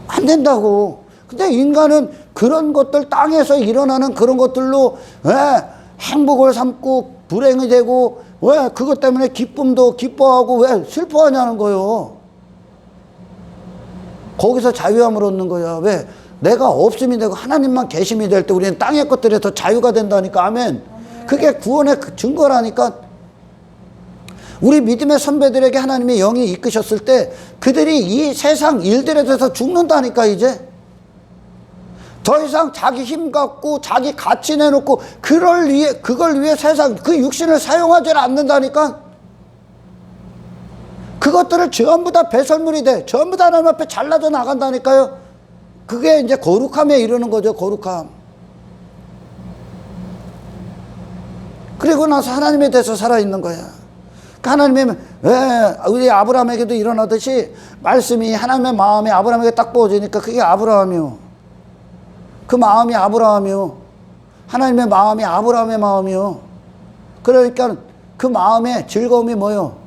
안 된다고. 근데 인간은 그런 것들, 땅에서 일어나는 그런 것들로 행복을 삼고 불행이 되고, 왜 그것 때문에 기쁨도 기뻐하고 왜 슬퍼하냐는 거예요. 거기서 자유함을 얻는 거야. 왜? 내가 없음이 되고 하나님만 계심이 될 때 우리는 땅의 것들에서 자유가 된다니까. 아멘. 그게 구원의 증거라니까. 우리 믿음의 선배들에게 하나님의 영이 이끄셨을 때 그들이 이 세상 일들에 대해서 죽는다니까. 이제 더 이상 자기 힘 갖고 자기 가치 내놓고 그걸 위해 세상 그 육신을 사용하지 않는다니까. 그것들을 전부 다 배설물이 돼. 전부 다 하나님 앞에 잘라져 나간다니까요. 그게 이제 거룩함에 이르는 거죠. 거룩함. 그리고 나서 하나님에 대해서 살아있는 거야. 하나님의, 우리 아브라함에게도 일어나듯이 말씀이 하나님의 마음이 아브라함에게 딱 부어지니까 그게 아브라함이요. 그 마음이 아브라함이요. 하나님의 마음이 아브라함의 마음이요. 그러니까 그 마음의 즐거움이 뭐요?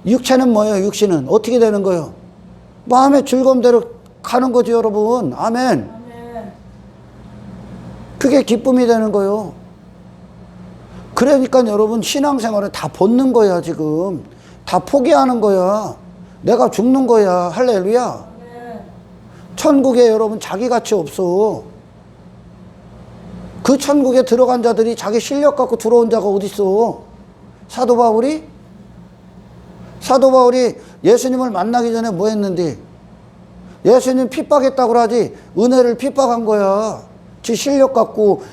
육체는 뭐예요? 육신은 어떻게 되는 거예요? 마음의 즐거움대로 가는 거죠, 여러분. 아멘. 그게 기쁨이 되는 거예요. 그러니까 여러분 신앙생활은 다 벗는 거야. 지금 다 포기하는 거야. 내가 죽는 거야. 할렐루야. 천국에 여러분 자기 가치 없어. 그 천국에 들어간 자들이 자기 실력 갖고 들어온 자가 어디 있어? 사도 바울이 예수님을 만나기 전에 뭐 했는데? 예수님 핍박했다고 하지 은혜를 핍박한 거야. 지 실력 갖고,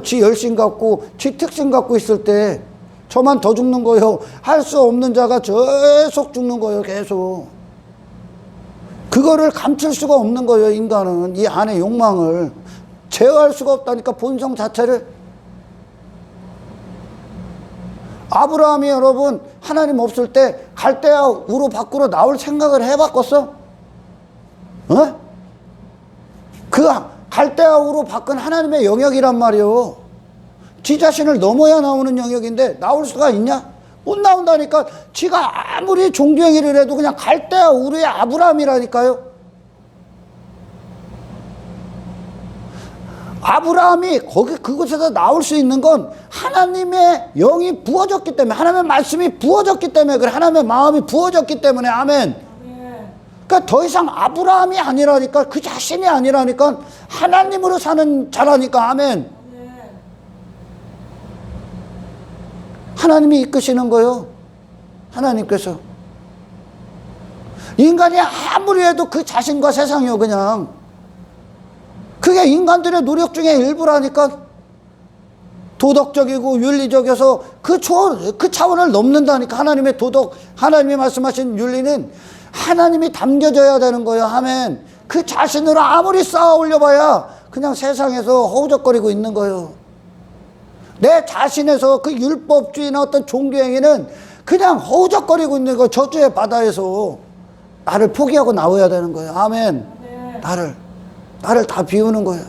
지 열심 갖고, 지 특징 갖고 있을 때 저만 더 죽는 거예요. 할 수 없는 자가 계속 죽는 거예요. 계속. 그거를 감출 수가 없는 거예요. 인간은 이 안의 욕망을 제어할 수가 없다니까. 본성 자체를. 아브라함이 여러분 하나님 없을 때 갈대아 우로 밖으로 나올 생각을 해봤겠어? 그 갈대아 우로 밖은 하나님의 영역이란 말이요. 지 자신을 넘어야 나오는 영역인데 나올 수가 있냐? 못 나온다니까. 지가 아무리 종교행위를 해도 그냥 갈대아 우르의 아브라함이라니까요. 아브라함이 그곳에서 나올 수 있는 건 하나님의 영이 부어졌기 때문에, 하나님의 말씀이 부어졌기 때문에 그래. 하나님의 마음이 부어졌기 때문에. 아멘. 그러니까 더 이상 아브라함이 아니라니까. 그 자신이 아니라니까. 하나님으로 사는 자라니까. 아멘. 하나님이 이끄시는 거요. 하나님께서. 인간이 아무리 해도 그 자신과 세상이요. 그냥 그게 인간들의 노력 중에 일부라니까. 도덕적이고 윤리적이어서 그 차원을 넘는다니까. 하나님의 도덕, 하나님이 말씀하신 윤리는 하나님이 담겨져야 되는 거예요. 아멘. 그 자신으로 아무리 쌓아 올려봐야 그냥 세상에서 허우적거리고 있는 거예요. 내 자신에서 그 율법주의나 어떤 종교행위는 그냥 허우적거리고 있는 거예요. 저주의 바다에서 나를 포기하고 나와야 되는 거예요. 아멘. 나를 다 비우는 거야.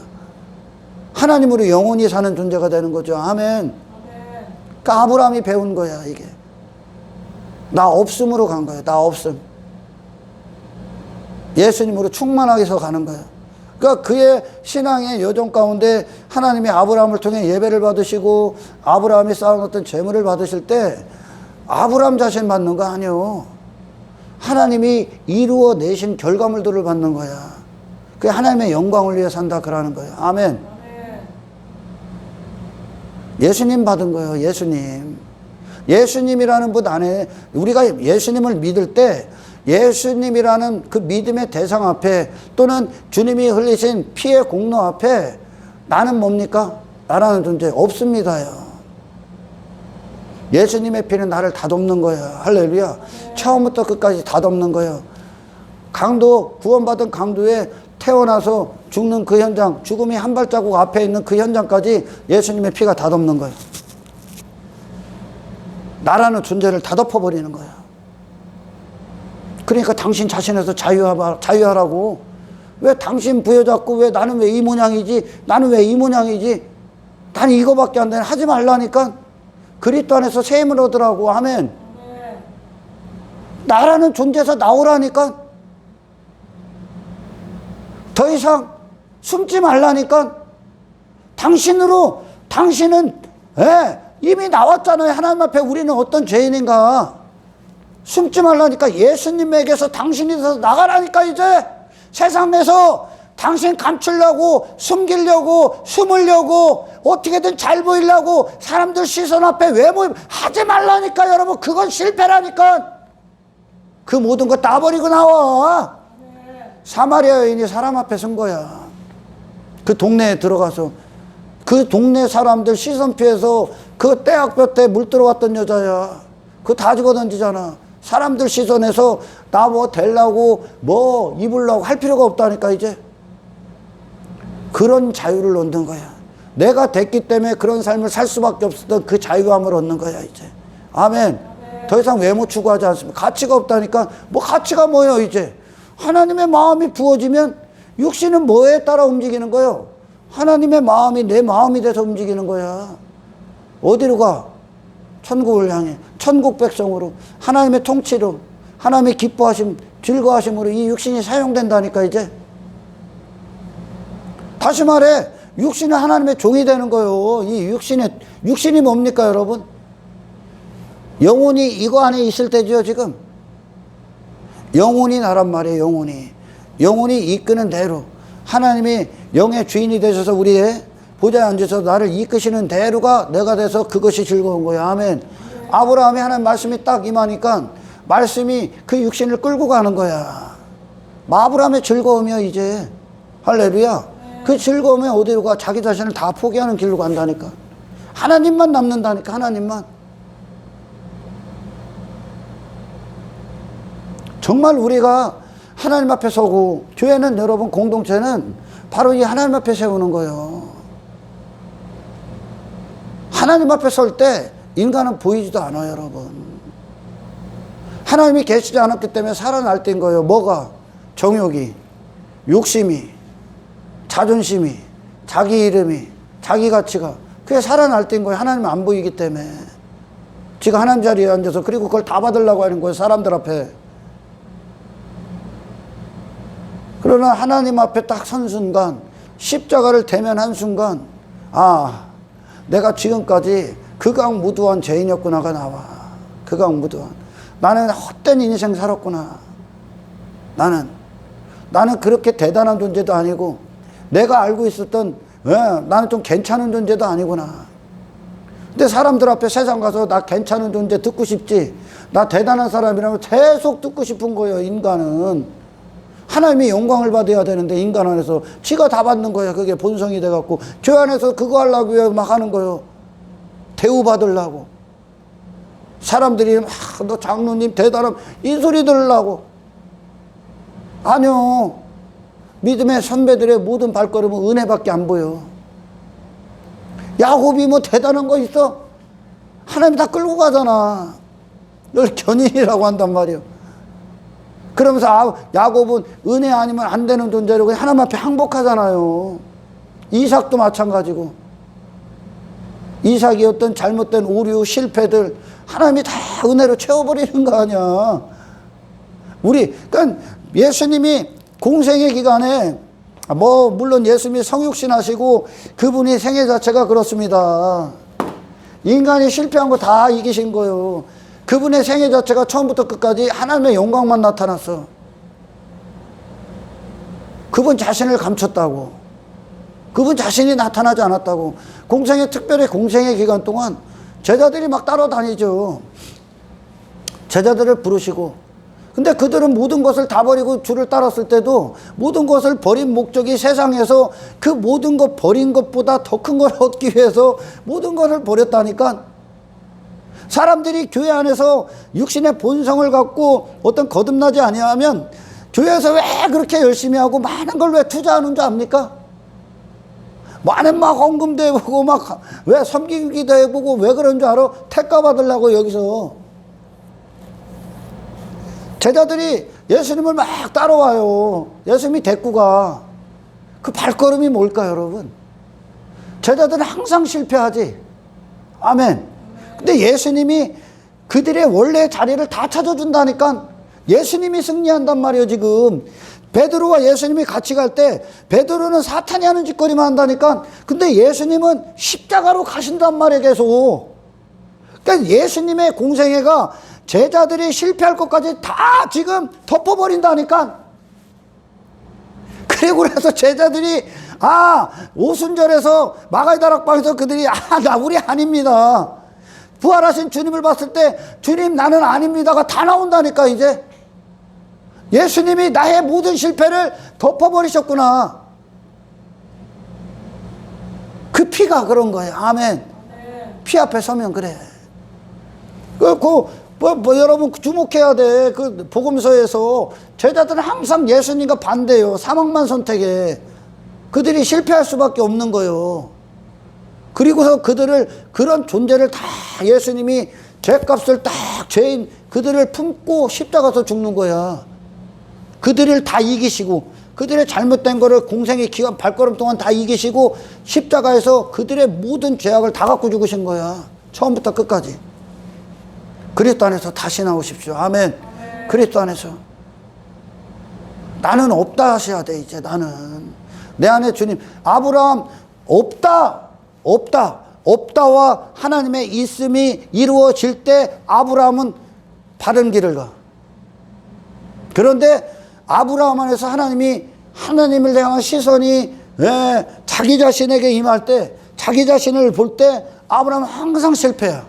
하나님으로 영원히 사는 존재가 되는 거죠. 아멘. 그러니까 아브라함이 배운 거야. 이게 나 없음으로 간 거야. 나 없음. 예수님으로 충만하게 서 가는 거예요. 그러니까 그의 신앙의 여정 가운데 하나님이 아브라함을 통해 예배를 받으시고 아브라함이 쌓아놓던 재물을 받으실 때 아브라함 자신 받는 거 아니에요. 하나님이 이루어내신 결과물들을 받는 거야. 그게 하나님의 영광을 위해 산다 그러는 거예요. 아멘. 예수님 받은 거예요. 예수님. 예수님이라는 분 안에 우리가 예수님을 믿을 때 예수님이라는 그 믿음의 대상 앞에 또는 주님이 흘리신 피의 공로 앞에 나는 뭡니까? 나라는 존재 없습니다요. 예수님의 피는 나를 다 덮는 거예요. 할렐루야. 처음부터 끝까지 다 덮는 거예요. 강도, 구원받은 강도에 태어나서 죽는 그 현장, 죽음이 한 발자국 앞에 있는 그 현장까지 예수님의 피가 다 덮는 거예요. 나라는 존재를 다 덮어버리는 거예요. 그러니까 당신 자신에서 자유하라고. 왜 당신 부여잡고 왜 나는 왜 이 모양이지? 나는 왜 이 모양이지? 나는 이거밖에 안 되네. 하지 말라니까. 그리스도 안에서 새 힘을 얻으라고. 아멘. 나라는 존재에서 나오라니까. 더 이상 숨지 말라니까. 당신으로, 당신은 이미 나왔잖아요. 하나님 앞에 우리는 어떤 죄인인가. 숨지 말라니까. 예수님에게서 당신이 나가라니까. 이제 세상에서 당신 감추려고 숨기려고 숨으려고 어떻게든 잘 보이려고 사람들 시선 앞에 외모 하지 말라니까. 여러분 그건 실패라니까. 그 모든 거 다 버리고 나와. 사마리아 여인이 사람 앞에 선 거야. 그 동네에 들어가서 그 동네 사람들 시선 피해서 그 떼학볕에 물 들어왔던 여자야. 그거 다 집어 던지잖아. 사람들 시선에서 나 뭐 되려고 뭐 입으려고 할 필요가 없다니까. 이제 그런 자유를 얻는 거야. 내가 됐기 때문에 그런 삶을 살 수밖에 없었던 그 자유함을 얻는 거야 이제. 아멘. 더 이상 외모 추구하지 않습니다. 가치가 없다니까. 뭐 가치가 뭐예요 이제. 하나님의 마음이 부어지면 육신은 뭐에 따라 움직이는 거예요? 하나님의 마음이 내 마음이 돼서 움직이는 거야. 어디로 가? 천국을 향해. 천국 백성으로. 하나님의 통치로. 하나님의 기뻐하심, 즐거워하심으로 이 육신이 사용된다니까 이제. 다시 말해 육신은 하나님의 종이 되는 거예요. 이 육신이 뭡니까 여러분? 영혼이 이거 안에 있을 때죠 지금. 영혼이 나란 말이에요. 영혼이 이끄는 대로 하나님이 영의 주인이 되셔서 우리의 보좌에 앉으셔서 나를 이끄시는 대로가 내가 돼서 그것이 즐거운 거예요. 아멘. 아브라함이 하나님 말씀이 딱 임하니까 말씀이 그 육신을 끌고 가는 거야. 아브라함의 즐거움이야 이제. 할렐루야. 그 즐거움에 어디로 가? 자기 자신을 다 포기하는 길로 간다니까. 하나님만 남는다니까. 하나님만. 정말 우리가 하나님 앞에 서고 교회는 여러분 공동체는 바로 이 하나님 앞에 세우는 거예요. 하나님 앞에 설 때 인간은 보이지도 않아요 여러분. 하나님이 계시지 않았기 때문에 살아날 때인 거예요. 뭐가? 정욕이, 욕심이, 자존심이, 자기 이름이, 자기 가치가. 그게 살아날 때인 거예요. 하나님이 안 보이기 때문에. 지가 하나님 자리에 앉아서 그리고 그걸 다 받으려고 하는 거예요. 사람들 앞에. 그러나 하나님 앞에 딱 선 순간 십자가를 대면한 순간 아 내가 지금까지 극악무도한 죄인이었구나가 나와. 극악무도한. 나는 헛된 인생 살았구나. 나는 그렇게 대단한 존재도 아니고 내가 알고 있었던 나는 좀 괜찮은 존재도 아니구나. 근데 사람들 앞에 세상 가서 나 괜찮은 존재 듣고 싶지. 나 대단한 사람이라면 계속 듣고 싶은 거예요. 인간은. 하나님이 영광을 받아야 되는데 인간 안에서 지가 다 받는 거야. 그게 본성이 돼갖고 교회 안에서 그거 하려고 막 하는 거예요. 대우받으려고. 사람들이 막 너 장로님 대단함 이 소리 들으려고. 아니요. 믿음의 선배들의 모든 발걸음은 은혜밖에 안 보여. 야곱이 뭐 대단한 거 있어? 하나님이 다 끌고 가잖아. 널 견인이라고 한단 말이에요. 그러면서 야곱은 은혜 아니면 안 되는 존재라고 하나님 앞에 항복하잖아요. 이삭도 마찬가지고. 이삭이 어떤 잘못된 오류, 실패들 하나님이 다 은혜로 채워버리는 거 아니야. 그러니까 예수님이 공생의 기간에 물론 예수님이 성육신 하시고 그분이 생애 자체가 그렇습니다. 인간이 실패한 거 다 이기신 거예요. 그분의 생애 자체가 처음부터 끝까지 하나님의 영광만 나타났어. 그분 자신을 감췄다고. 그분 자신이 나타나지 않았다고. 특별히 공생의 기간 동안 제자들이 막 따라다니죠. 제자들을 부르시고. 근데 그들은 모든 것을 다 버리고 주를 따랐을 때도 모든 것을 버린 목적이 세상에서 그 모든 것 버린 것보다 더 큰 걸 얻기 위해서 모든 것을 버렸다니까. 사람들이 교회 안에서 육신의 본성을 갖고 어떤 거듭나지 아니하면 교회에서 왜 그렇게 열심히 하고 많은 걸 왜 투자하는 줄 압니까? 많은 막 헌금도 해보고 막 왜 섬기기도 해보고 왜 그런 줄 알아? 택가 받으려고 여기서. 제자들이 예수님을 막 따라와요. 예수님이 데리고 가. 그 발걸음이 뭘까요, 여러분? 제자들은 항상 실패하지. 아멘. 근데 예수님이 그들의 원래 자리를 다 찾아준다니까. 예수님이 승리한단 말이에요, 지금. 베드로와 예수님이 같이 갈 때 베드로는 사탄이 하는 짓거리만 한다니까. 근데 예수님은 십자가로 가신단 말이에요, 계속. 그러니까 예수님의 공생애가 제자들이 실패할 것까지 다 지금 덮어버린다니까. 그리고 그래서 제자들이 오순절에서 마가의 다락방에서 그들이 우리 아닙니다. 부활하신 주님을 봤을 때 주님 나는 아닙니다가 다 나온다니까. 이제 예수님이 나의 모든 실패를 덮어버리셨구나. 그 피가 그런 거예요. 아멘. 피 앞에 서면 그래. 여러분 주목해야 돼. 그 복음서에서 제자들은 항상 예수님과 반대요. 사망만 선택해. 그들이 실패할 수밖에 없는 거예요. 그리고서 그런 존재를 다 예수님이 죄값을 딱 죄인 그들을 품고 십자가에서 죽는 거야. 그들을 다 이기시고 그들의 잘못된 거를 공생의 기간 발걸음 동안 다 이기시고 십자가에서 그들의 모든 죄악을 다 갖고 죽으신 거야. 처음부터 끝까지. 그리스도 안에서 다시 나오십시오. 아멘. 그리스도 안에서. 나는 없다 하셔야 돼. 이제 나는. 내 안에 주님. 아브라함 없다와 하나님의 있음이 이루어질 때 아브라함은 바른 길을 가. 그런데 아브라함 안에서 하나님을 향한 시선이 자기 자신에게 임할 때, 자기 자신을 볼 때 아브라함은 항상 실패야.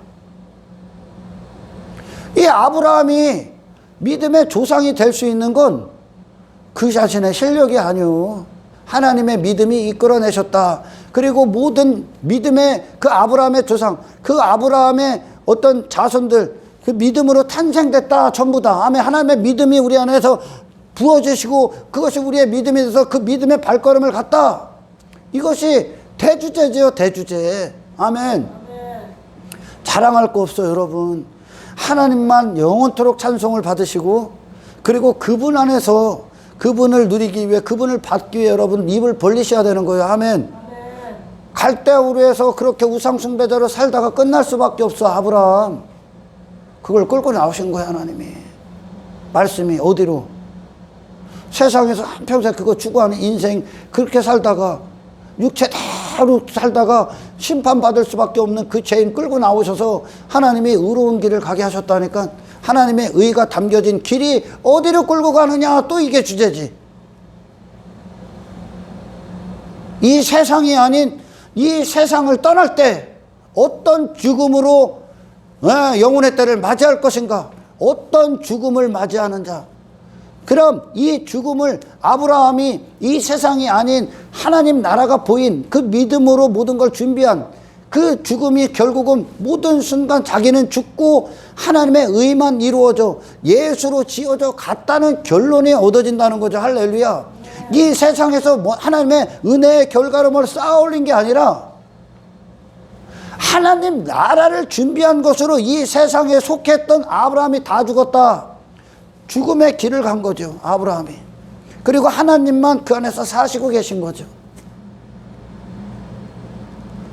이 아브라함이 믿음의 조상이 될 수 있는 건 그 자신의 실력이 아니오. 하나님의 믿음이 이끌어내셨다. 그리고 모든 믿음의 그 아브라함의 조상, 그 아브라함의 어떤 자손들, 그 믿음으로 탄생됐다. 전부 다. 아멘. 하나님의 믿음이 우리 안에서 부어주시고 그것이 우리의 믿음이 돼서 그 믿음의 발걸음을 갔다. 이것이 대주제죠. 대주제. 아멘. 자랑할 거 없어요, 여러분. 하나님만 영원토록 찬송을 받으시고 그리고 그분 안에서 그분을 누리기 위해 그분을 받기 위해 여러분 입을 벌리셔야 되는 거예요. 아멘. 갈대우르에서 그렇게 우상숭배자로 살다가 끝날 수밖에 없어. 아브라함. 그걸 끌고 나오신 거야. 하나님이. 말씀이 어디로? 세상에서 한평생 그거 추구하는 인생 그렇게 살다가 육체대로 살다가 심판받을 수밖에 없는 그 죄인 끌고 나오셔서 하나님이 의로운 길을 가게 하셨다니까. 하나님의 의가 담겨진 길이 어디로 끌고 가느냐. 또 이게 주제지. 이 세상이 아닌 이 세상을 떠날 때 어떤 죽음으로 영혼의 때를 맞이할 것인가. 어떤 죽음을 맞이하는 자. 그럼 이 죽음을 아브라함이 이 세상이 아닌 하나님 나라가 보인 그 믿음으로 모든 걸 준비한 그 죽음이 결국은 모든 순간 자기는 죽고 하나님의 의만 이루어져 예수로 지어져 갔다는 결론이 얻어진다는 거죠. 할렐루야. 이 세상에서 하나님의 은혜의 결과름을 쌓아 올린 게 아니라 하나님 나라를 준비한 것으로 이 세상에 속했던 아브라함이 다 죽었다. 죽음의 길을 간 거죠. 아브라함이. 그리고 하나님만 그 안에서 사시고 계신 거죠.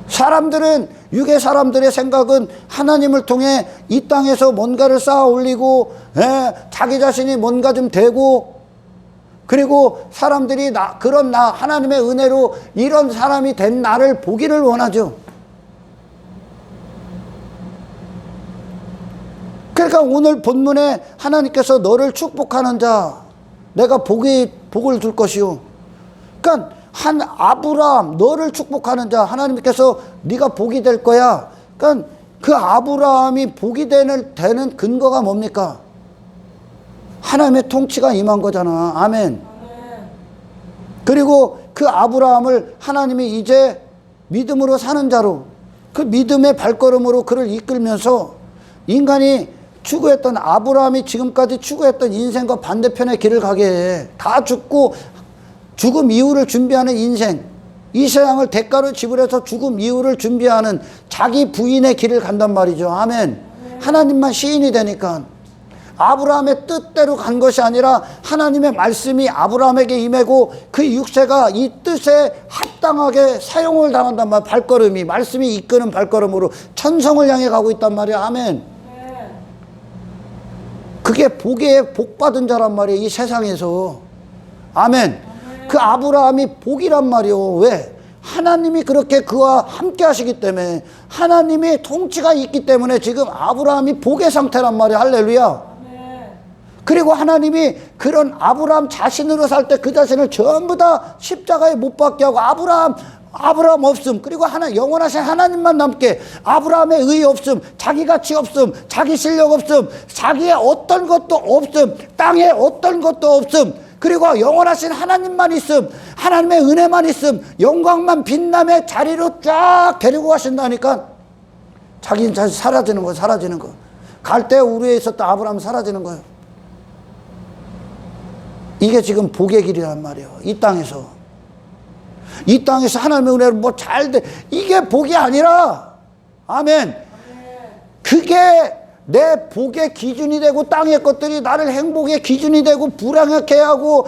사람들은 육의 사람들의 생각은 하나님을 통해 이 땅에서 뭔가를 쌓아 올리고 자기 자신이 뭔가 좀 되고 그리고 사람들이 그런 하나님의 은혜로 이런 사람이 된 나를 보기를 원하죠. 그러니까 오늘 본문에 하나님께서 너를 축복하는 자 내가 복을 줄 것이요. 그러니까 한 아브라함 너를 축복하는 자 하나님께서 네가 복이 될 거야. 그러니까 그 아브라함이 복이 되는 근거가 뭡니까? 하나님의 통치가 임한 거잖아. 아멘. 그리고 그 아브라함을 하나님이 이제 믿음으로 사는 자로 그 믿음의 발걸음으로 그를 이끌면서 인간이 추구했던 아브라함이 지금까지 추구했던 인생과 반대편의 길을 가게 해. 다 죽고 죽음 이후를 준비하는 인생, 이 세상을 대가로 지불해서 죽음 이후를 준비하는 자기 부인의 길을 간단 말이죠. 아멘. 하나님만 시인이 되니까 아브라함의 뜻대로 간 것이 아니라 하나님의 말씀이 아브라함에게 임하고 그 육체가 이 뜻에 합당하게 사용을 당한단 말이야. 발걸음이 말씀이 이끄는 발걸음으로 천성을 향해 가고 있단 말이야. 아멘. 그게 복에 복받은 자란 말이에요. 이 세상에서. 아멘. 그 아브라함이 복이란 말이요. 왜? 하나님이 그렇게 그와 함께 하시기 때문에 하나님의 통치가 있기 때문에 지금 아브라함이 복의 상태란 말이야. 할렐루야. 그리고 하나님이 그런 아브라함 자신으로 살 때 그 자신을 전부 다 십자가에 못 박게 하고 아브라함 없음. 그리고 영원하신 하나님만 남게. 아브라함의 의 없음, 자기 가치 없음, 자기 실력 없음, 자기의 어떤 것도 없음, 땅에 어떤 것도 없음. 그리고 영원하신 하나님만 있음, 하나님의 은혜만 있음, 영광만 빛남의 자리로 쫙 데리고 가신다니까 자기는 다시 사라지는 거예요. 사라지는 거. 갈대 우르에 있었던 아브라함 사라지는 거예요. 이게 지금 복의 길이란 말이에요. 이 땅에서 하나님의 은혜로 뭐 잘 돼. 이게 복이 아니라, 아멘. 그게 내 복의 기준이 되고 땅의 것들이 나를 행복의 기준이 되고 불행하게 하고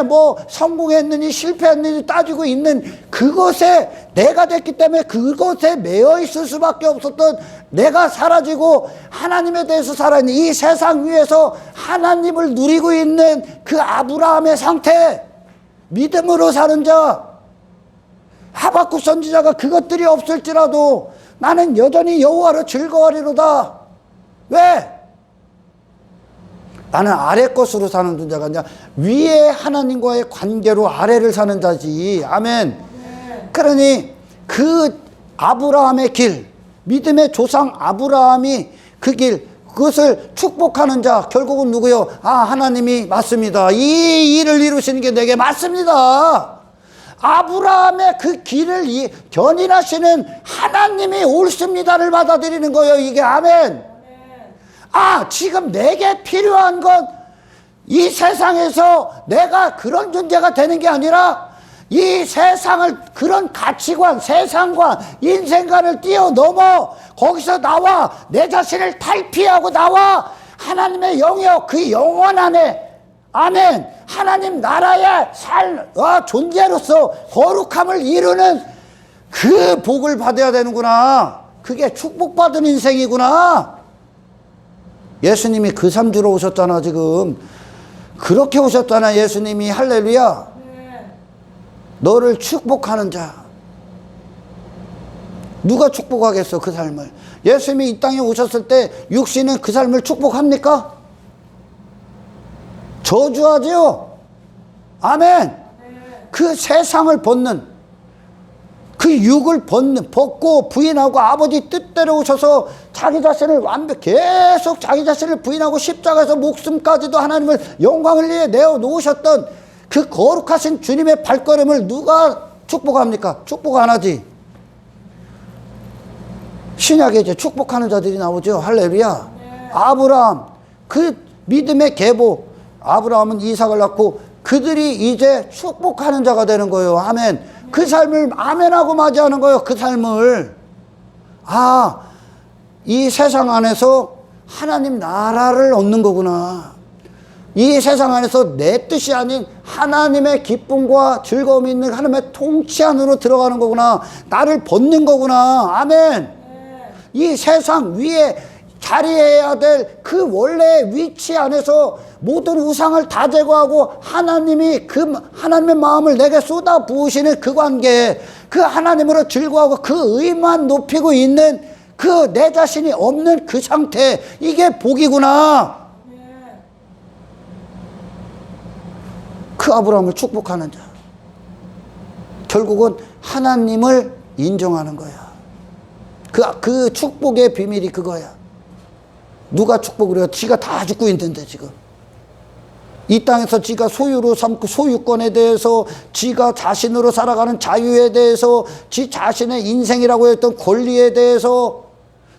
뭐 성공했느니 실패했느니 따지고 있는 그것에 내가 됐기 때문에 그것에 매여 있을 수밖에 없었던 내가 사라지고 하나님에 대해서 살아있는 이 세상 위에서 하나님을 누리고 있는 그 아브라함의 상태, 믿음으로 사는 자, 하박국 선지자가 그것들이 없을지라도 나는 여전히 여호와로 즐거워하리로다. 왜? 나는 아래 것으로 사는 자가 아니라 위에 하나님과의 관계로 아래를 사는 자지. 아멘. 그러니 그 아브라함의 길, 믿음의 조상 아브라함이 그 길, 그것을 축복하는 자 결국은 누구요? 하나님이 맞습니다. 이 일을 이루시는 게 내게 맞습니다. 아브라함의 그 길을 견인하시는 하나님이 옳습니다를 받아들이는 거예요. 이게 아멘. 지금 내게 필요한 건 이 세상에서 내가 그런 존재가 되는 게 아니라 이 세상을 그런 가치관, 세상관, 인생관을 뛰어넘어 거기서 나와 내 자신을 탈피하고 나와 하나님의 영역, 그 영원 안에 아멘 하나님 나라의 존재로서 거룩함을 이루는 그 복을 받아야 되는구나. 그게 축복받은 인생이구나. 예수님이 그 삶 주러 오셨잖아. 지금 그렇게 오셨잖아. 예수님이. 할렐루야. 너를 축복하는 자. 누가 축복하겠어 그 삶을. 예수님이 이 땅에 오셨을 때 육신은 그 삶을 축복합니까? 저주하지요. 아멘. 그 세상을 벗는, 그 육을 벗고 부인하고 아버지 뜻대로 오셔서 자기 자신을 계속 자기 자신을 부인하고 십자가에서 목숨까지도 하나님을 영광을 위해 내어놓으셨던 그 거룩하신 주님의 발걸음을 누가 축복합니까? 축복 안 하지. 신약에 이제 축복하는 자들이 나오죠. 할렐루야. 아브라함, 그 믿음의 계보, 아브라함은 이삭을 낳고 그들이 이제 축복하는 자가 되는 거예요. 아멘. 그 삶을 아멘하고 맞이하는 거예요. 그 삶을. 이 세상 안에서 하나님 나라를 얻는 거구나. 이 세상 안에서 내 뜻이 아닌 하나님의 기쁨과 즐거움이 있는 하나님의 통치 안으로 들어가는 거구나. 나를 벗는 거구나. 아멘. 이 세상 위에 자리해야 될 그 원래 위치 안에서 모든 우상을 다 제거하고 하나님이 그 하나님의 마음을 내게 쏟아 부으시는 그 관계에 그 하나님으로 즐거워하고 그 의만 높이고 있는 그 내 자신이 없는 그 상태, 이게 복이구나. 그 아브라함을 축복하는 자, 결국은 하나님을 인정하는 거야. 그 축복의 비밀이 그거야. 누가 축복을 해요? 지가 다 죽고 있는데 지금 이 땅에서 지가 소유로 삼고 소유권에 대해서, 지가 자신으로 살아가는 자유에 대해서, 지 자신의 인생이라고 했던 권리에 대해서,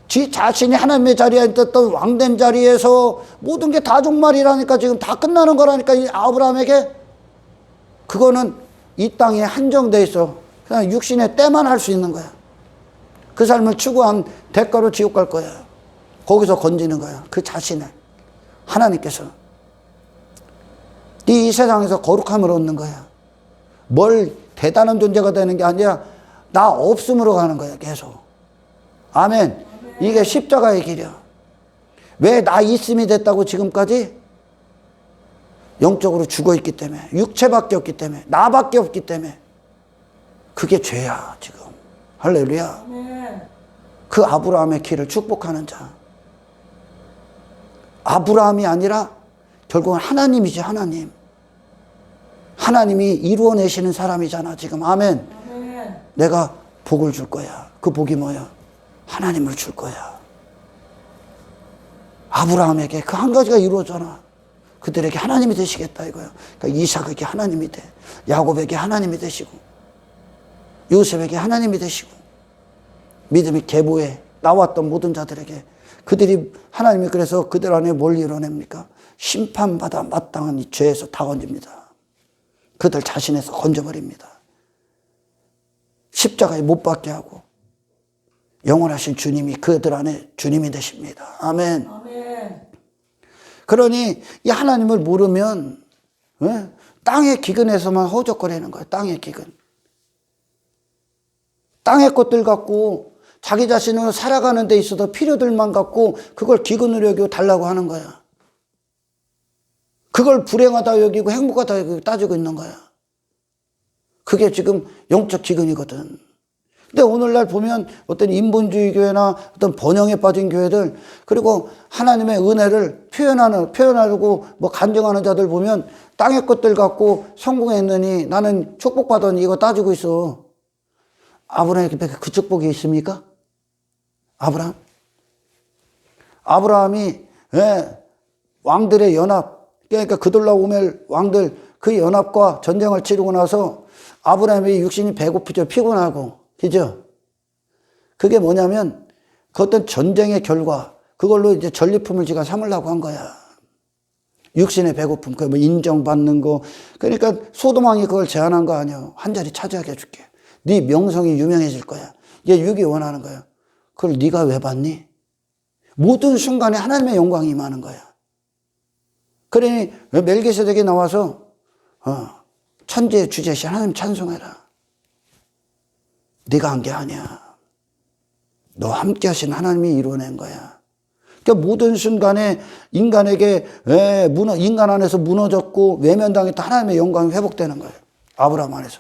지 자신이 하나님의 자리에 있었던 왕된 자리에서 모든 게 다 종말이라니까, 지금 다 끝나는 거라니까. 이 아브라함에게 그거는 이 땅에 한정돼 있어. 그냥 육신의 때만 할 수 있는 거야. 그 삶을 추구한 대가로 지옥 갈 거야. 거기서 건지는 거야. 그 자신을 하나님께서 이 세상에서 거룩함을 얻는 거야. 뭘 대단한 존재가 되는 게 아니라 나 없음으로 가는 거야. 계속. 아멘. 이게 십자가의 길이야. 왜 나 있음이 됐다고? 지금까지 영적으로 죽어있기 때문에, 육체밖에 없기 때문에, 나밖에 없기 때문에. 그게 죄야 지금. 할렐루야. 그 아브라함의 길을 축복하는 자, 아브라함이 아니라 결국은 하나님이지. 하나님이 이루어내시는 사람이잖아 지금. 아멘. 내가 복을 줄 거야. 그 복이 뭐야? 하나님을 줄 거야. 아브라함에게 그 한 가지가 이루어져나. 그들에게 하나님이 되시겠다 이거야. 그러니까 이삭에게 하나님이 돼, 야곱에게 하나님이 되시고, 요셉에게 하나님이 되시고, 믿음이 계보에 나왔던 모든 자들에게 그들이, 하나님이 그래서 그들 안에 뭘 이뤄냅니까? 심판받아 마땅한 이 죄에서 다 건집니다. 그들 자신에서 건져버립니다. 십자가에 못 박게 하고 영원하신 주님이 그들 안에 주님이 되십니다. 아멘. 그러니 이 하나님을 모르면 땅의 기근에서만 허우적거리는 거예요. 땅의 기근. 땅의 것들 갖고 자기 자신을 살아가는 데 있어서 필요들만 갖고 그걸 기근으로 여기고 달라고 하는 거야. 그걸 불행하다 여기고 행복하다 여기고 따지고 있는 거야. 그게 지금 영적 기근이거든. 근데 오늘날 보면 어떤 인본주의 교회나 어떤 번영에 빠진 교회들, 그리고 하나님의 은혜를 표현하려고 뭐 간증하는 자들 보면 땅의 것들 갖고 성공했느니 나는 축복받았니 이거 따지고 있어. 아브라함에게 그 축복이 있습니까? 아브라함이 왕들의 연합, 그러니까 그돌라오멜 왕들 그 연합과 전쟁을 치르고 나서 아브라함의 육신이 배고프죠. 피곤하고. 그죠? 그게 뭐냐면 그 어떤 전쟁의 결과, 그걸로 이제 전리품을 지가 삼으려고 한 거야. 육신의 배고픔, 그 뭐 인정받는 거. 그러니까 소돔왕이 그걸 제안한 거 아니야. 한 자리 차지하게 해줄게. 네 명성이 유명해질 거야. 이게 육이 원하는 거야. 그걸 네가 왜 받니? 모든 순간에 하나님의 영광이 임하는 거야. 그러니 멜기세덱이 나와서 천지의 주제시 하나님 찬송해라. 네가 한 게 아니야. 너 함께 하신 하나님이 이루어낸 거야. 그러니까 모든 순간에 인간에게 인간 안에서 무너졌고 외면당했던 하나님의 영광이 회복되는 거예요. 아브라함 안에서.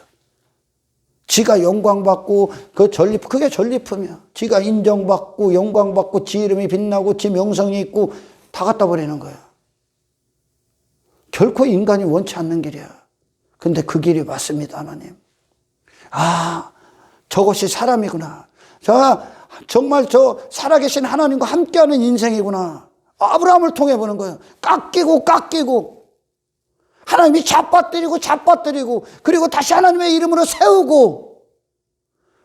지가 영광받고 그 전리품, 그게 전리품이야. 지가 인정받고 영광받고 지 이름이 빛나고 지 명성이 있고 다 갖다 버리는 거야. 결코 인간이 원치 않는 길이야. 근데 그 길이 맞습니다, 하나님. 저것이 사람이구나. 정말 저 살아계신 하나님과 함께하는 인생이구나. 아브라함을 통해 보는 거예요. 깎이고 하나님이 잡아뜨리고 그리고 다시 하나님의 이름으로 세우고,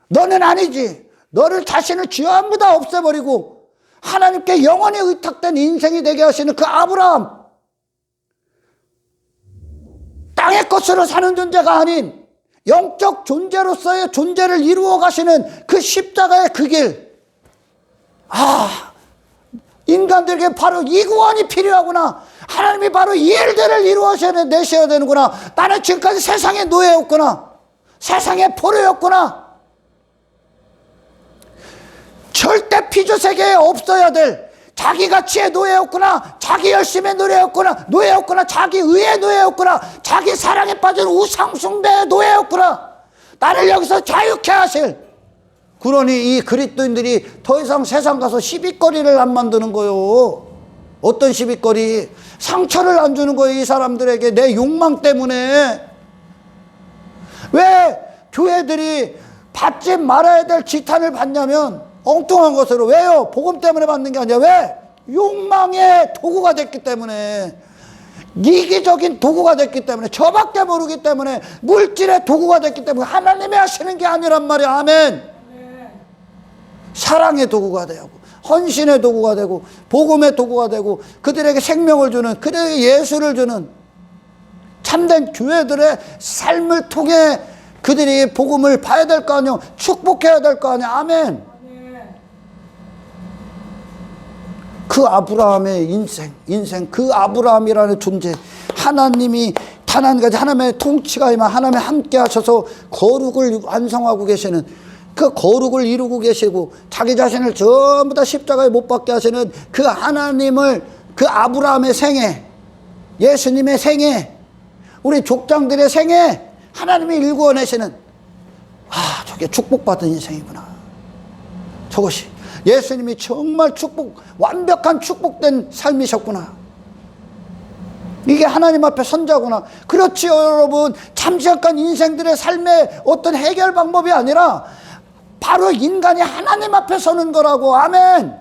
너는 아니지. 너를 자신을 전부 다 없애버리고 하나님께 영원히 의탁된 인생이 되게 하시는 그 아브라함. 땅의 것으로 사는 존재가 아닌 영적 존재로서의 존재를 이루어 가시는 그 십자가의 그 길. 인간들에게 바로 이 구원이 필요하구나. 하나님이 바로 이 일들을 이루어내셔야 되는구나. 나는 지금까지 세상의 노예였구나. 세상의 포로였구나. 절대 피조 세계에 없어야 될, 자기 가치의 노예였구나. 자기 열심의 노예였구나. 자기 의의 노예였구나. 자기 사랑에 빠진 우상 숭배의 노예였구나. 나를 여기서 자유케 하실. 그러니 이 그리스도인들이 더 이상 세상 가서 시비거리를 안 만드는 거요. 어떤 시비거리? 상처를 안 주는 거예요. 이 사람들에게 내 욕망 때문에. 왜 교회들이 받지 말아야 될 지탄을 받냐면 엉뚱한 것으로. 왜요? 복음 때문에 받는 게 아니라. 왜? 욕망의 도구가 됐기 때문에, 이기적인 도구가 됐기 때문에, 저밖에 모르기 때문에, 물질의 도구가 됐기 때문에 하나님이 하시는 게 아니란 말이야. 아멘. 사랑의 도구가 되고, 헌신의 도구가 되고, 복음의 도구가 되고, 그들에게 생명을 주는, 그들에게 예수를 주는 참된 교회들의 삶을 통해 그들이 복음을 봐야 될 거 아니야. 축복해야 될 거 아니야. 아멘. 그 아브라함의 인생, 그 아브라함이라는 존재, 하나님이 단 한 가지, 하나님의 통치가 임하, 하나님이 함께 하셔서 거룩을 완성하고 계시는, 그 거룩을 이루고 계시고 자기 자신을 전부 다 십자가에 못 박게 하시는 그 하나님을, 그 아브라함의 생애, 예수님의 생애, 우리 족장들의 생애, 하나님이 일구어내시는, 저게 축복받은 인생이구나. 저것이 예수님이 정말 완벽한 축복된 삶이셨구나. 이게 하나님 앞에 선자구나. 그렇지요, 여러분. 참지역한 인생들의 삶의 어떤 해결 방법이 아니라 바로 인간이 하나님 앞에 서는 거라고. 아멘.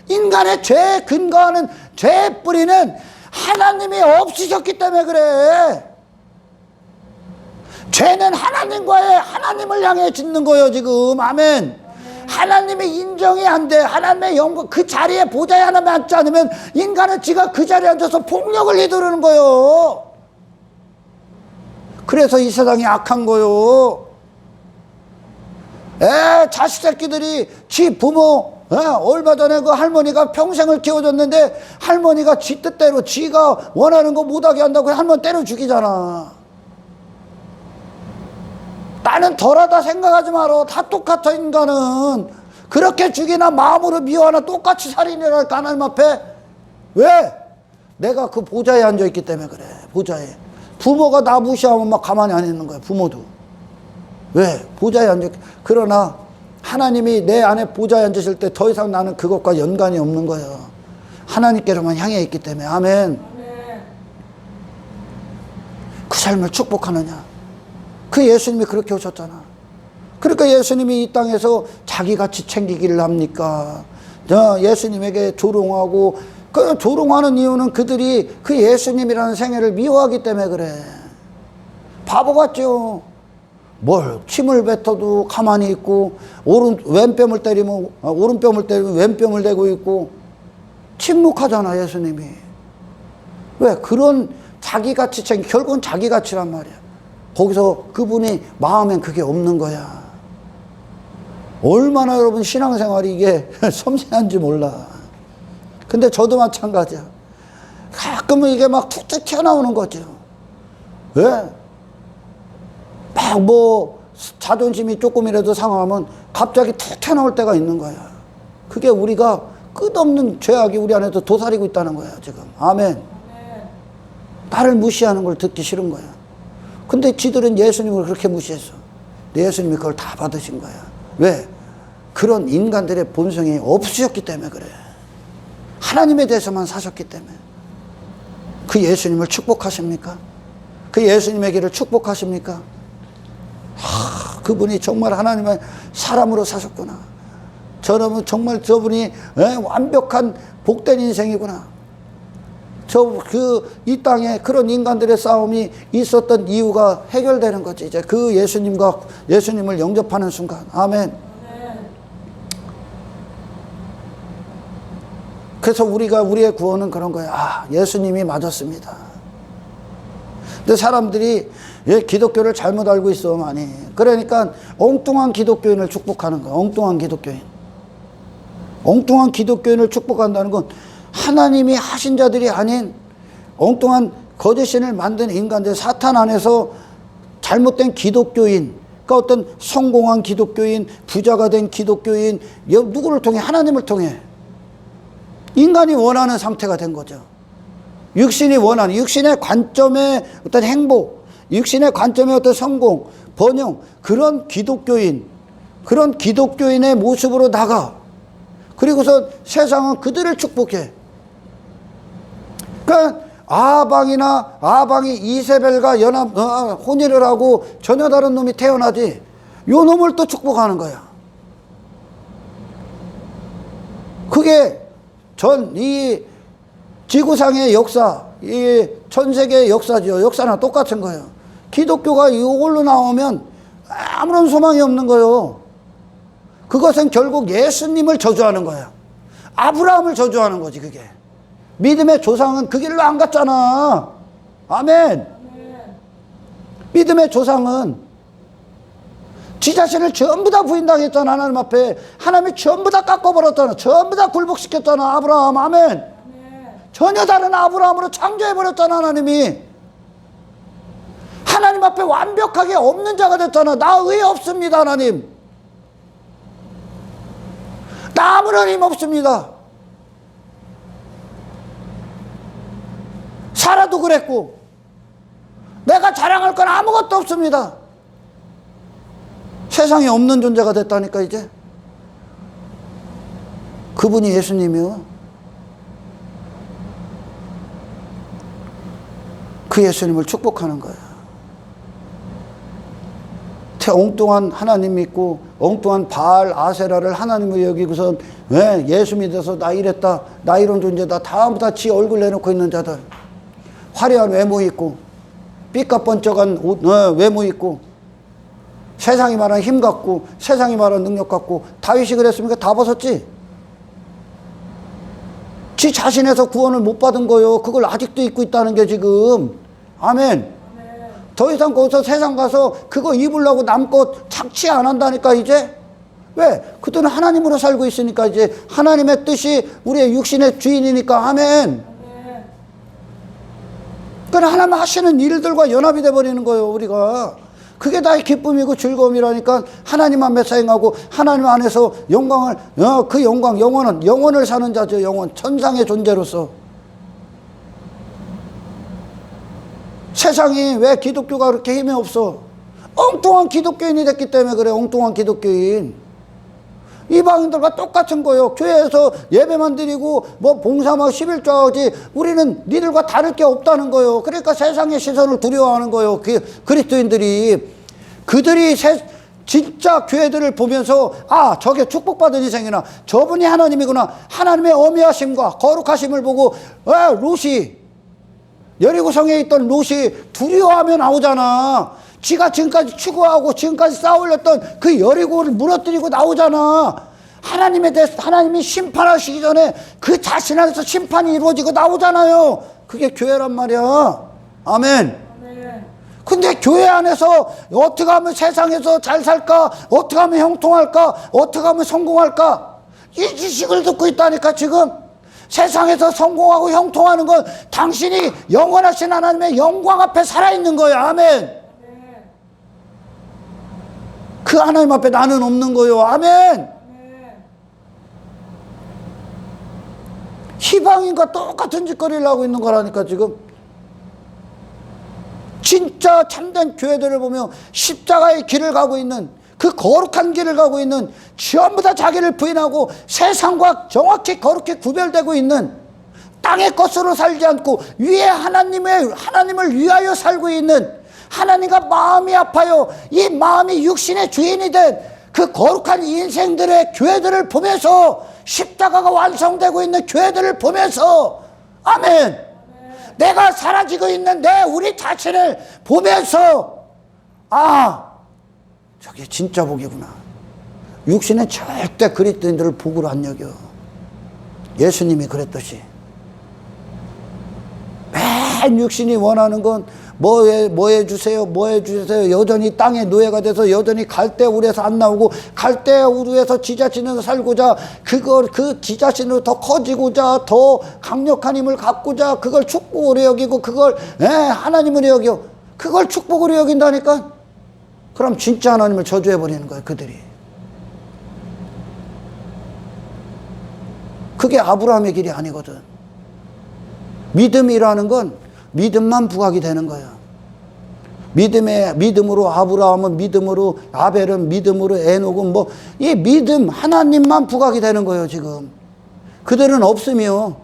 인간의 죄에 근거하는 죄의 뿌리는 하나님이 없으셨기 때문에 그래. 죄는 하나님을 향해 짓는 거예요, 지금. 아멘. 하나님의 인정이 안 돼. 하나님의 영광, 그 자리에 보좌에 하나님 앉지 않으면 인간은 지가 그 자리에 앉아서 폭력을 휘두르는 거예요. 그래서 이 세상이 악한 거예요. 자식 새끼들이 지 부모, 얼마 전에 그 할머니가 평생을 키워줬는데 할머니가 지 뜻대로 지가 원하는 거 못하게 한다고 할머니 때려 죽이잖아. 나는 덜하다 생각하지 마라. 다 똑같아. 인간은 그렇게 죽이나 마음으로 미워하나 똑같이 살인이랄까 하나님 앞에. 왜? 내가 그 보좌에 앉아있기 때문에 그래. 보좌에. 부모가 나 무시하면 막 가만히 안 있는 거야. 부모도. 왜? 보좌에 앉아. 그러나 하나님이 내 안에 보좌에 앉으실 때 더 이상 나는 그것과 연관이 없는 거예요. 하나님께로만 향해 있기 때문에. 아멘. 그 삶을 축복하느냐. 그 예수님이 그렇게 오셨잖아. 그러니까 예수님이 이 땅에서 자기같이 챙기기를 합니까? 예수님에게 조롱하고, 그 조롱하는 이유는 그들이 그 예수님이라는 생애를 미워하기 때문에 그래. 바보 같죠? 뭘 침을 뱉어도 가만히 있고, 왼뺨을 때리면 오른뺨을 때리면 왼뺨을 대고 있고, 침묵하잖아 예수님이. 왜? 그런 자기같이 결국은 자기같이란 말이야. 거기서 그분이 마음엔 그게 없는 거야. 얼마나 여러분 신앙생활이 이게 섬세한지 몰라. 근데 저도 마찬가지야. 가끔은 이게 막 툭툭 튀어나오는 거죠. 왜? 막 자존심이 조금이라도 상하면 갑자기 툭 튀어나올 때가 있는 거야. 그게 우리가 끝없는 죄악이 우리 안에서 도사리고 있다는 거야 지금. 아멘. 나를 무시하는 걸 듣기 싫은 거야. 근데 지들은 예수님을 그렇게 무시했어. 예수님이 그걸 다 받으신 거야. 왜? 그런 인간들의 본성이 없으셨기 때문에 그래. 하나님에 대해서만 사셨기 때문에. 그 예수님을 축복하십니까? 그 예수님의 길을 축복하십니까? 그분이 정말 하나님의 사람으로 사셨구나. 정말 저분이 완벽한 복된 인생이구나. 이 땅에 그런 인간들의 싸움이 있었던 이유가 해결되는 거지. 이제 그 예수님을 영접하는 순간. 아멘. 그래서 우리의 구원은 그런 거야. 예수님이 맞았습니다. 근데 사람들이 기독교를 잘못 알고 있어, 많이. 그러니까 엉뚱한 기독교인을 축복하는 거야. 엉뚱한 기독교인을 축복한다는 건 하나님이 하신 자들이 아닌 엉뚱한 거짓신을 만든 인간들, 사탄 안에서 잘못된 기독교인, 그러니까 어떤 성공한 기독교인, 부자가 된 기독교인, 누구를 통해? 하나님을 통해. 인간이 원하는 상태가 된 거죠. 육신이 원하는, 육신의 관점의 어떤 행복, 육신의 관점의 어떤 성공, 번영, 그런 기독교인의 모습으로 나가. 그리고서 세상은 그들을 축복해. 그러니까 아방이 이세벨과 혼인을 하고 전혀 다른 놈이 태어나지, 요 놈을 또 축복하는 거야. 그게 이 지구상의 역사, 이 전 세계의 역사죠. 역사랑 똑같은 거예요. 기독교가 이걸로 나오면 아무런 소망이 없는 거예요. 그것은 결국 예수님을 저주하는 거야. 아브라함을 저주하는 거지, 그게. 믿음의 조상은 그 길로 안 갔잖아. 아멘. 믿음의 조상은 지 자신을 전부 다 부인당했잖아. 하나님 앞에. 하나님이 전부 다 깎아버렸잖아. 전부 다 굴복시켰잖아. 아브라함. 아멘. 전혀 다른 아브라함으로 창조해버렸잖아. 하나님이. 하나님 앞에 완벽하게 없는 자가 됐잖아. 나 의 없습니다. 하나님. 나 아무런 힘 없습니다. 사라도 그랬고, 내가 자랑할 건 아무것도 없습니다. 세상에 없는 존재가 됐다니까. 이제 그분이 예수님이요. 그 예수님을 축복하는 거야. 엉뚱한 하나님 믿고 엉뚱한 바알 아세라를 하나님을 여기고서 왜 예수 믿어서 나 이랬다, 나 이런 존재다, 다음부터 지 얼굴 내놓고 있는 자들, 화려한 외모 있고 삐까뻔쩍한 외모 있고 세상이 말하는 힘 갖고 세상이 말하는 능력 갖고. 다윗이 그랬습니까? 다 벗었지. 지 자신에서 구원을 못 받은 거요. 그걸 아직도 입고 있다는 게 지금. 아멘. 더 이상 거기서 세상 가서 그거 입으려고 남껏 착취 안 한다니까. 이제 왜? 그들은 하나님으로 살고 있으니까. 이제 하나님의 뜻이 우리의 육신의 주인이니까. 아멘. 그러니까 하나님 하시는 일들과 연합이 돼버리는 거예요, 우리가. 그게 다 기쁨이고 즐거움이라니까. 하나님 앞에 사용하고 하나님 안에서 영광을, 그 영광, 영원을 사는 자죠. 영원, 천상의 존재로서. 세상이 왜 기독교가 그렇게 힘이 없어? 엉뚱한 기독교인이 됐기 때문에 그래. 엉뚱한 기독교인. 이방인들과 똑같은 거예요. 교회에서 예배만 드리고 뭐 봉사만 11조 하지 우리는 니들과 다를 게 없다는 거예요. 그러니까 세상의 시선을 두려워하는 거예요. 그리스도인들이. 그들이 진짜 교회들을 보면서 저게 축복받은 인생이나 저분이 하나님이구나, 하나님의 어미하심과 거룩하심을 보고 롯이, 여리고성에 있던 롯이 두려워하며 나오잖아. 지가 지금까지 추구하고 지금까지 쌓아올렸던 그 여리고를 무너뜨리고 나오잖아. 하나님에 대해서 하나님이 심판하시기 전에 그 자신 안에서 심판이 이루어지고 나오잖아요. 그게 교회란 말이야. 아멘. 근데 교회 안에서 어떻게 하면 세상에서 잘 살까? 어떻게 하면 형통할까? 어떻게 하면 성공할까? 이 지식을 듣고 있다니까. 지금 세상에서 성공하고 형통하는 건 당신이 영원하신 하나님의 영광 앞에 살아있는 거예요. 아멘. 그 하나님 앞에 나는 없는 거예요. 아멘. 희방인과 똑같은 짓거리를 하고 있는 거라니까. 지금 진짜 참된 교회들을 보면 십자가의 길을 가고 있는, 그 거룩한 길을 가고 있는, 전부 다 자기를 부인하고 세상과 정확히 거룩히 구별되고 있는, 땅의 것으로 살지 않고 위에 하나님을 위하여 살고 있는, 하나님과 마음이 아파요. 이 마음이 육신의 주인이 된 그 거룩한 인생들의 교회들을 보면서, 십자가가 완성되고 있는 교회들을 보면서, 아멘. 내가 사라지고 있는 우리 자신을 보면서, 저게 진짜 복이구나. 육신은 절대 그리스도인들을 복으로 안 여겨. 예수님이 그랬듯이. 맨 육신이 원하는 건 뭐 해주세요. 여전히 땅의 노예가 돼서 여전히 갈대우리에서 안 나오고, 갈대우리에서 지 자신으로 살고자, 그 지 자신으로 더 커지고자, 더 강력한 힘을 갖고자, 그걸 축복으로 여기고, 그걸 하나님으로 여겨. 그걸 축복으로 여긴다니까. 그럼 진짜 하나님을 저주해버리는 거예요, 그들이. 그게 아브라함의 길이 아니거든. 믿음이라는 건 믿음만 부각이 되는 거야. 믿음으로 아브라함은 믿음으로, 아벨은 믿음으로, 에녹은 뭐, 이 믿음 하나님만 부각이 되는 거예요, 지금. 그들은 없으며,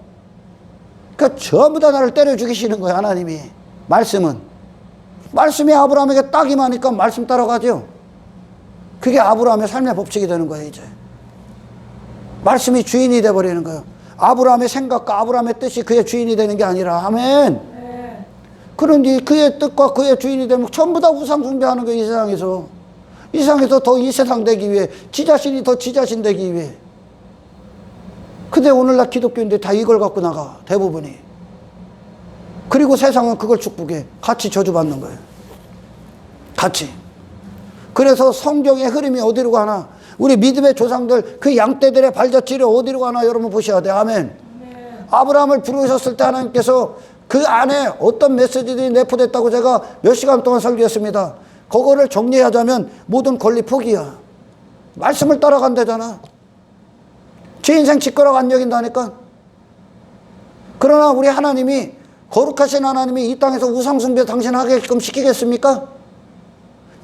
그러니까 전부 다 나를 때려 죽이시는 거예요, 하나님이. 말씀이 아브라함에게 딱 임하니까 말씀 따라가죠. 그게 아브라함의 삶의 법칙이 되는 거예요, 이제. 말씀이 주인이 돼버리는 거예요. 아브라함의 생각과 아브라함의 뜻이 그의 주인이 되는 게 아니라, 아멘. 그런데 그의 뜻과 그의 주인이 되면 전부 다 우상 숭배하는 거예요, 이 세상에서. 이 세상에서 더 이 세상 되기 위해, 지 자신이 더 지 자신 되기 위해. 근데 오늘날 기독교인들 다 이걸 갖고 나가, 대부분이. 그리고 세상은 그걸 축복해. 같이 저주받는 거예요. 같이. 그래서 성경의 흐름이 어디로 가나? 우리 믿음의 조상들, 그 양떼들의 발자취를 어디로 가나 여러분 보셔야 돼요. 아멘. 아브라함을 부르셨을 때 하나님께서 그 안에 어떤 메시지들이 내포됐다고 제가 몇 시간 동안 설교했습니다. 그거를 정리하자면 모든 권리 포기야. 말씀을 따라간다잖아. 제 인생 지꺼라고 안 여긴다니까. 그러나 우리 하나님이, 거룩하신 하나님이 이 땅에서 우상숭배 당신 하게끔 시키겠습니까?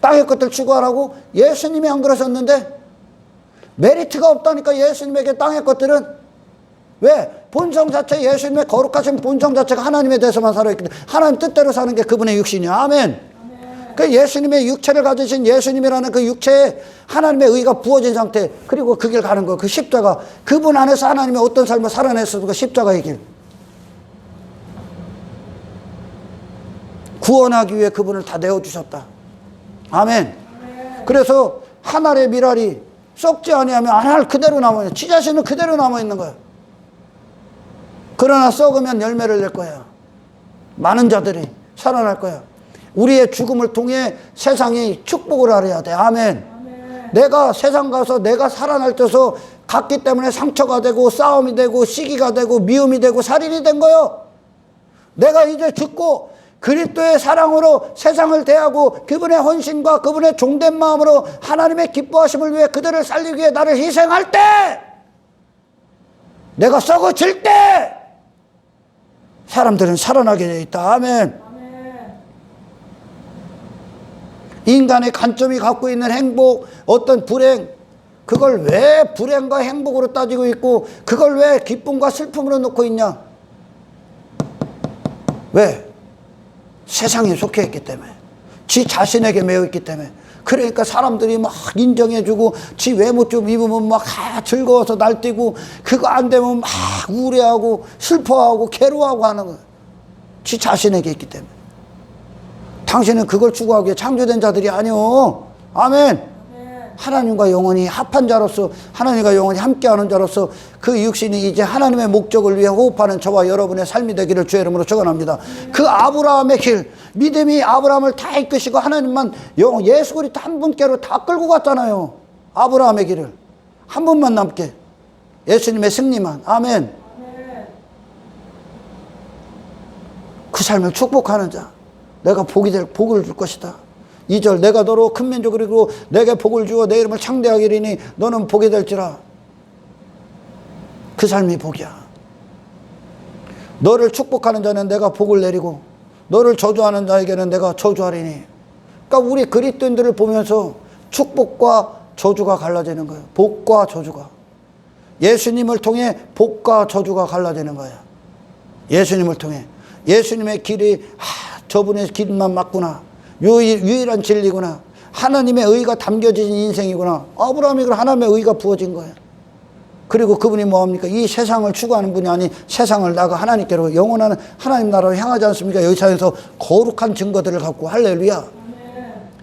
땅의 것들 추구하라고? 예수님이 안 그러셨는데? 메리트가 없다니까, 예수님에게 땅의 것들은. 왜? 본성 자체, 예수님의 거룩하신 본성 자체가 하나님에 대해서만 살아있기 때문에 하나님 뜻대로 사는 게 그분의 육신이야. 아멘. 그 예수님의 육체를 가지신 예수님이라는 그 육체에 하나님의 의가 부어진 상태, 그리고 그 길 가는 거, 그 십자가, 그분 안에서 하나님의 어떤 삶을 살아냈어도 그 십자가의 길. 구원하기 위해 그분을 다 내어주셨다. 아멘. 그래서 한 알의 밀알이 썩지 아니하면 한 알 그대로 남아있는, 지 자신은 그대로 남아있는 거야. 그러나 썩으면 열매를 낼 거야. 많은 자들이 살아날 거야. 우리의 죽음을 통해 세상이 축복을 알아야 돼. 아멘. 내가 세상 가서 내가 살아날 때서 갔기 때문에 상처가 되고 싸움이 되고 시기가 되고 미움이 되고 살인이 된 거요. 내가 이제 죽고 그리스도의 사랑으로 세상을 대하고 그분의 헌신과 그분의 종된 마음으로 하나님의 기뻐하심을 위해 그들을 살리기 위해 나를 희생할 때, 내가 썩어질 때 사람들은 살아나게 되어 있다. 아멘. 인간의 관점이 갖고 있는 행복, 어떤 불행, 그걸 왜 불행과 행복으로 따지고 있고 그걸 왜 기쁨과 슬픔으로 놓고 있냐? 왜? 세상에 속해 있기 때문에, 지 자신에게 매여 있기 때문에. 그러니까 사람들이 막 인정해주고 지 외모 좀 입으면 막 즐거워서 날뛰고, 그거 안 되면 막 우울해하고 슬퍼하고 괴로워하고 하는 거예요. 지 자신에게 있기 때문에. 당신은 그걸 추구하기에 창조된 자들이 아니오. 아멘. 하나님과 영원히 합한 자로서, 하나님과 영원히 함께하는 자로서 그 육신이 이제 하나님의 목적을 위해 호흡하는 저와 여러분의 삶이 되기를 주의 이름으로 축원합니다. 그 아브라함의 길, 믿음이 아브라함을 다 이끄시고 하나님만, 예수 그리스도 한 분께로 다 끌고 갔잖아요. 아브라함의 길을 한 분만 남게, 예수님의 승리만. 아멘. 그 삶을 축복하는 자, 내가 복을 줄 것이다. 2절, 내가 너로 큰 민족을 이루고 내게 복을 주어 내 이름을 창대하게 이르니 너는 복이 될지라. 그 삶이 복이야. 너를 축복하는 자는 내가 복을 내리고 너를 저주하는 자에게는 내가 저주하리니. 그러니까 우리 그리스도인들을 보면서 축복과 저주가 갈라지는 거예요. 복과 저주가. 예수님을 통해 복과 저주가 갈라지는 거예요. 예수님을 통해. 예수님의 길이 저분의 길만 맞구나. 유일한 진리구나. 하나님의 의가 담겨진 인생이구나. 아브라함이 하나님의 의가 부어진 거예요. 그리고 그분이 뭐합니까? 이 세상을 추구하는 분이 아닌 세상을 나가 하나님께로, 영원한 하나님 나라로 향하지 않습니까? 여기 사에서 거룩한 증거들을 갖고. 할렐루야.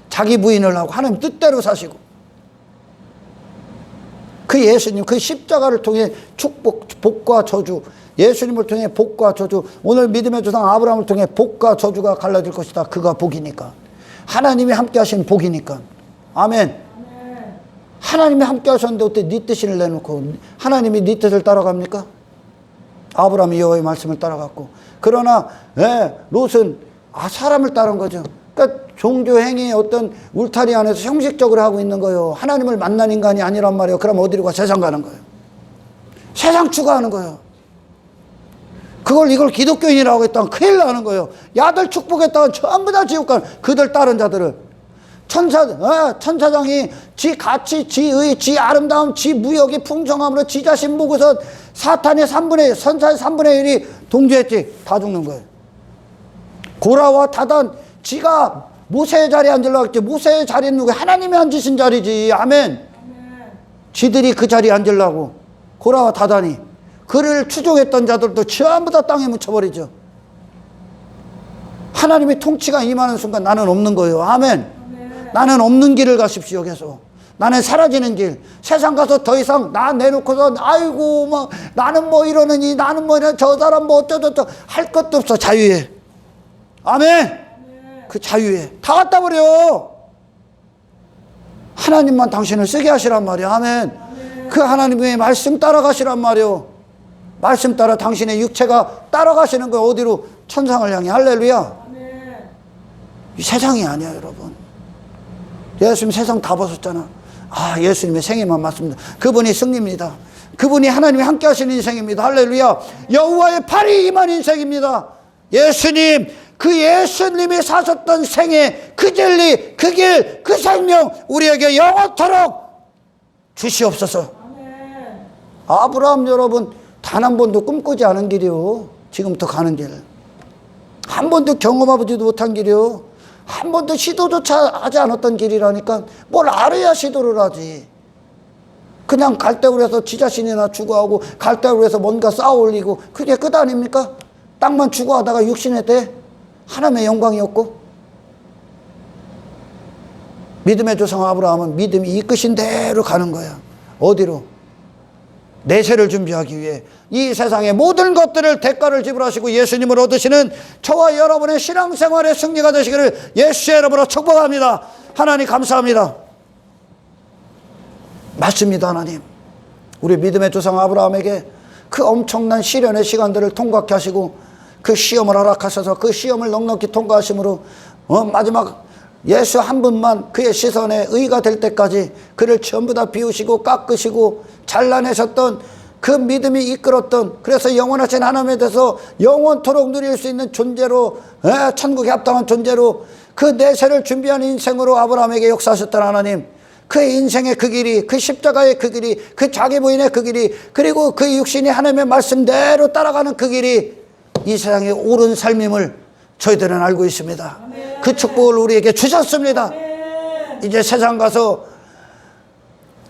자기 부인을 하고 하나님 뜻대로 사시고, 그 예수님, 그 십자가를 통해 축복, 복과 저주, 예수님을 통해 복과 저주, 오늘 믿음의 조상 아브라함을 통해 복과 저주가 갈라질 것이다. 그가 복이니까. 하나님이 함께 하신 복이니까. 아멘. 하나님이 함께 하셨는데 어떻게 네 뜻을 내놓고 하나님이 네 뜻을 따라갑니까? 아브라함이 여호와의 말씀을 따라갔고. 그러나 롯은 사람을 따른 거죠. 그러니까 종교 행위의 어떤 울타리 안에서 형식적으로 하고 있는 거예요. 하나님을 만난 인간이 아니란 말이에요. 그럼 어디로 가? 세상 가는 거예요. 세상 추구하는 거예요. 이걸 기독교인이라고 했다면 큰일 나는 거예요. 야들 축복했다가 전부 다 지옥 가는, 그들 다른 자들을. 천사장이 지 가치, 지 의, 지 아름다움, 지 무역이 풍성함으로 지 자신 보고서 사탄의 선사의 3분의 1이 동조했지. 다 죽는 거예요. 고라와 다단, 지가 모세의 자리에 앉으려고 했지. 모세의 자리는 누구? 하나님이 앉으신 자리지. 아멘. 지들이 그 자리에 앉으려고. 고라와 다단이. 그를 추종했던 자들도 전부 다 땅에 묻혀버리죠. 하나님의 통치가 임하는 순간 나는 없는 거예요. 아멘. 나는 없는 길을 가십시오. 계속 나는 사라지는 길. 세상 가서 더 이상 나 내놓고서 아이고 뭐 나는 뭐 이러느니 나는 뭐 이러 저 사람 뭐 어쩌저쩌 할 것도 없어. 자유해. 아멘. 그 자유해. 다 갖다 버려. 하나님만 당신을 쓰게 하시란 말이야. 아멘. 그 하나님의 말씀 따라가시란 말이요. 말씀 따라 당신의 육체가 따라가시는 거예요. 어디로? 천상을 향해. 할렐루야. 이 세상이 아니야 여러분. 예수님 세상 다 벗었잖아. 아, 예수님의 생애만 맞습니다. 그분이 승리입니다. 그분이 하나님이 함께 하시는 인생입니다. 할렐루야. 여호와의 팔이 임한 인생입니다. 예수님, 그 예수님이 사셨던 생애, 그 진리, 그 길, 그 생명 우리에게 영원토록 주시옵소서. 아브라함 여러분 단 한 번도 꿈꾸지 않은 길이요. 지금부터 가는 길. 한 번도 경험해보지도 못한 길이요. 한 번도 시도조차 하지 않았던 길이라니까 뭘 알아야 시도를 하지. 그냥 갈대로 해서 지 자신이나 추구하고 갈대로 해서 뭔가 쌓아 올리고 그게 끝 아닙니까? 땅만 추구하다가 육신에 대 하나님의 영광이 없고. 믿음의 조상 아브라함은 믿음이 이끄신 대로 가는 거야. 어디로? 내세를 준비하기 위해 이 세상의 모든 것들을 대가를 지불하시고 예수님을 얻으시는 저와 여러분의 신앙생활의 승리가 되시기를 예수의 이름으로 축복합니다. 하나님 감사합니다. 맞습니다. 하나님, 우리 믿음의 조상 아브라함에게 그 엄청난 시련의 시간들을 통과케 하시고 그 시험을 허락하셔서 그 시험을 넉넉히 통과하심으로 마지막 예수 한 분만 그의 시선에 의가 될 때까지 그를 전부 다 비우시고 깎으시고 잘라내셨던 그 믿음이 이끌었던, 그래서 영원하신 하나님에 대해서 영원토록 누릴 수 있는 존재로, 천국에 합당한 존재로 그 내세를 준비한 인생으로 아브라함에게 역사하셨던 하나님, 그의 인생의 그 길이, 그 십자가의 그 길이, 그 자기 부인의 그 길이, 그리고 그 육신이 하나님의 말씀대로 따라가는 그 길이 이 세상의 옳은 삶임을 저희들은 알고 있습니다. 아멘. 그 축복을 우리에게 주셨습니다. 아멘. 이제 세상 가서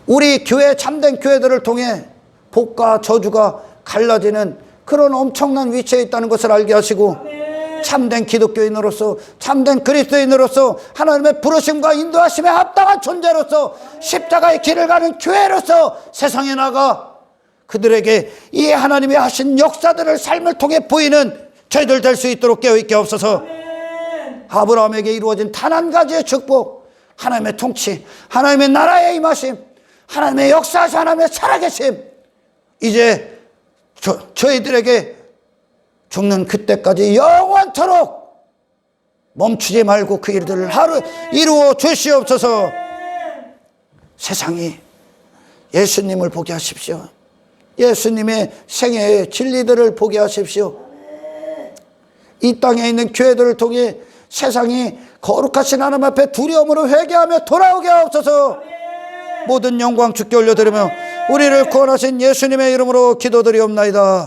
우리 교회, 참된 교회들을 통해 복과 저주가 갈라지는 그런 엄청난 위치에 있다는 것을 알게 하시고, 아멘. 참된 기독교인으로서, 참된 그리스도인으로서 하나님의 부르심과 인도하심에 합당한 존재로서 십자가의 길을 가는 교회로서 세상에 나가 그들에게 이 하나님이 하신 역사들을 삶을 통해 보이는 저희들 될 수 있도록 깨어있게 없어서. 아멘. 아브라함에게 이루어진 단 한 가지의 축복, 하나님의 통치, 하나님의 나라의 임하심, 하나님의 역사하신 하나님의 살아계심, 이제 저희들에게 죽는 그때까지 영원토록 멈추지 말고 그 일들을 하루 이루어 주시옵소서. 아멘. 세상이 예수님을 보게 하십시오. 예수님의 생애의 진리들을 보게 하십시오. 이 땅에 있는 교회들을 통해 세상이 거룩하신 하나님 앞에 두려움으로 회개하며 돌아오게 하옵소서. 아멘. 모든 영광 주께 올려드리며 우리를 구원하신 예수님의 이름으로 기도드리옵나이다.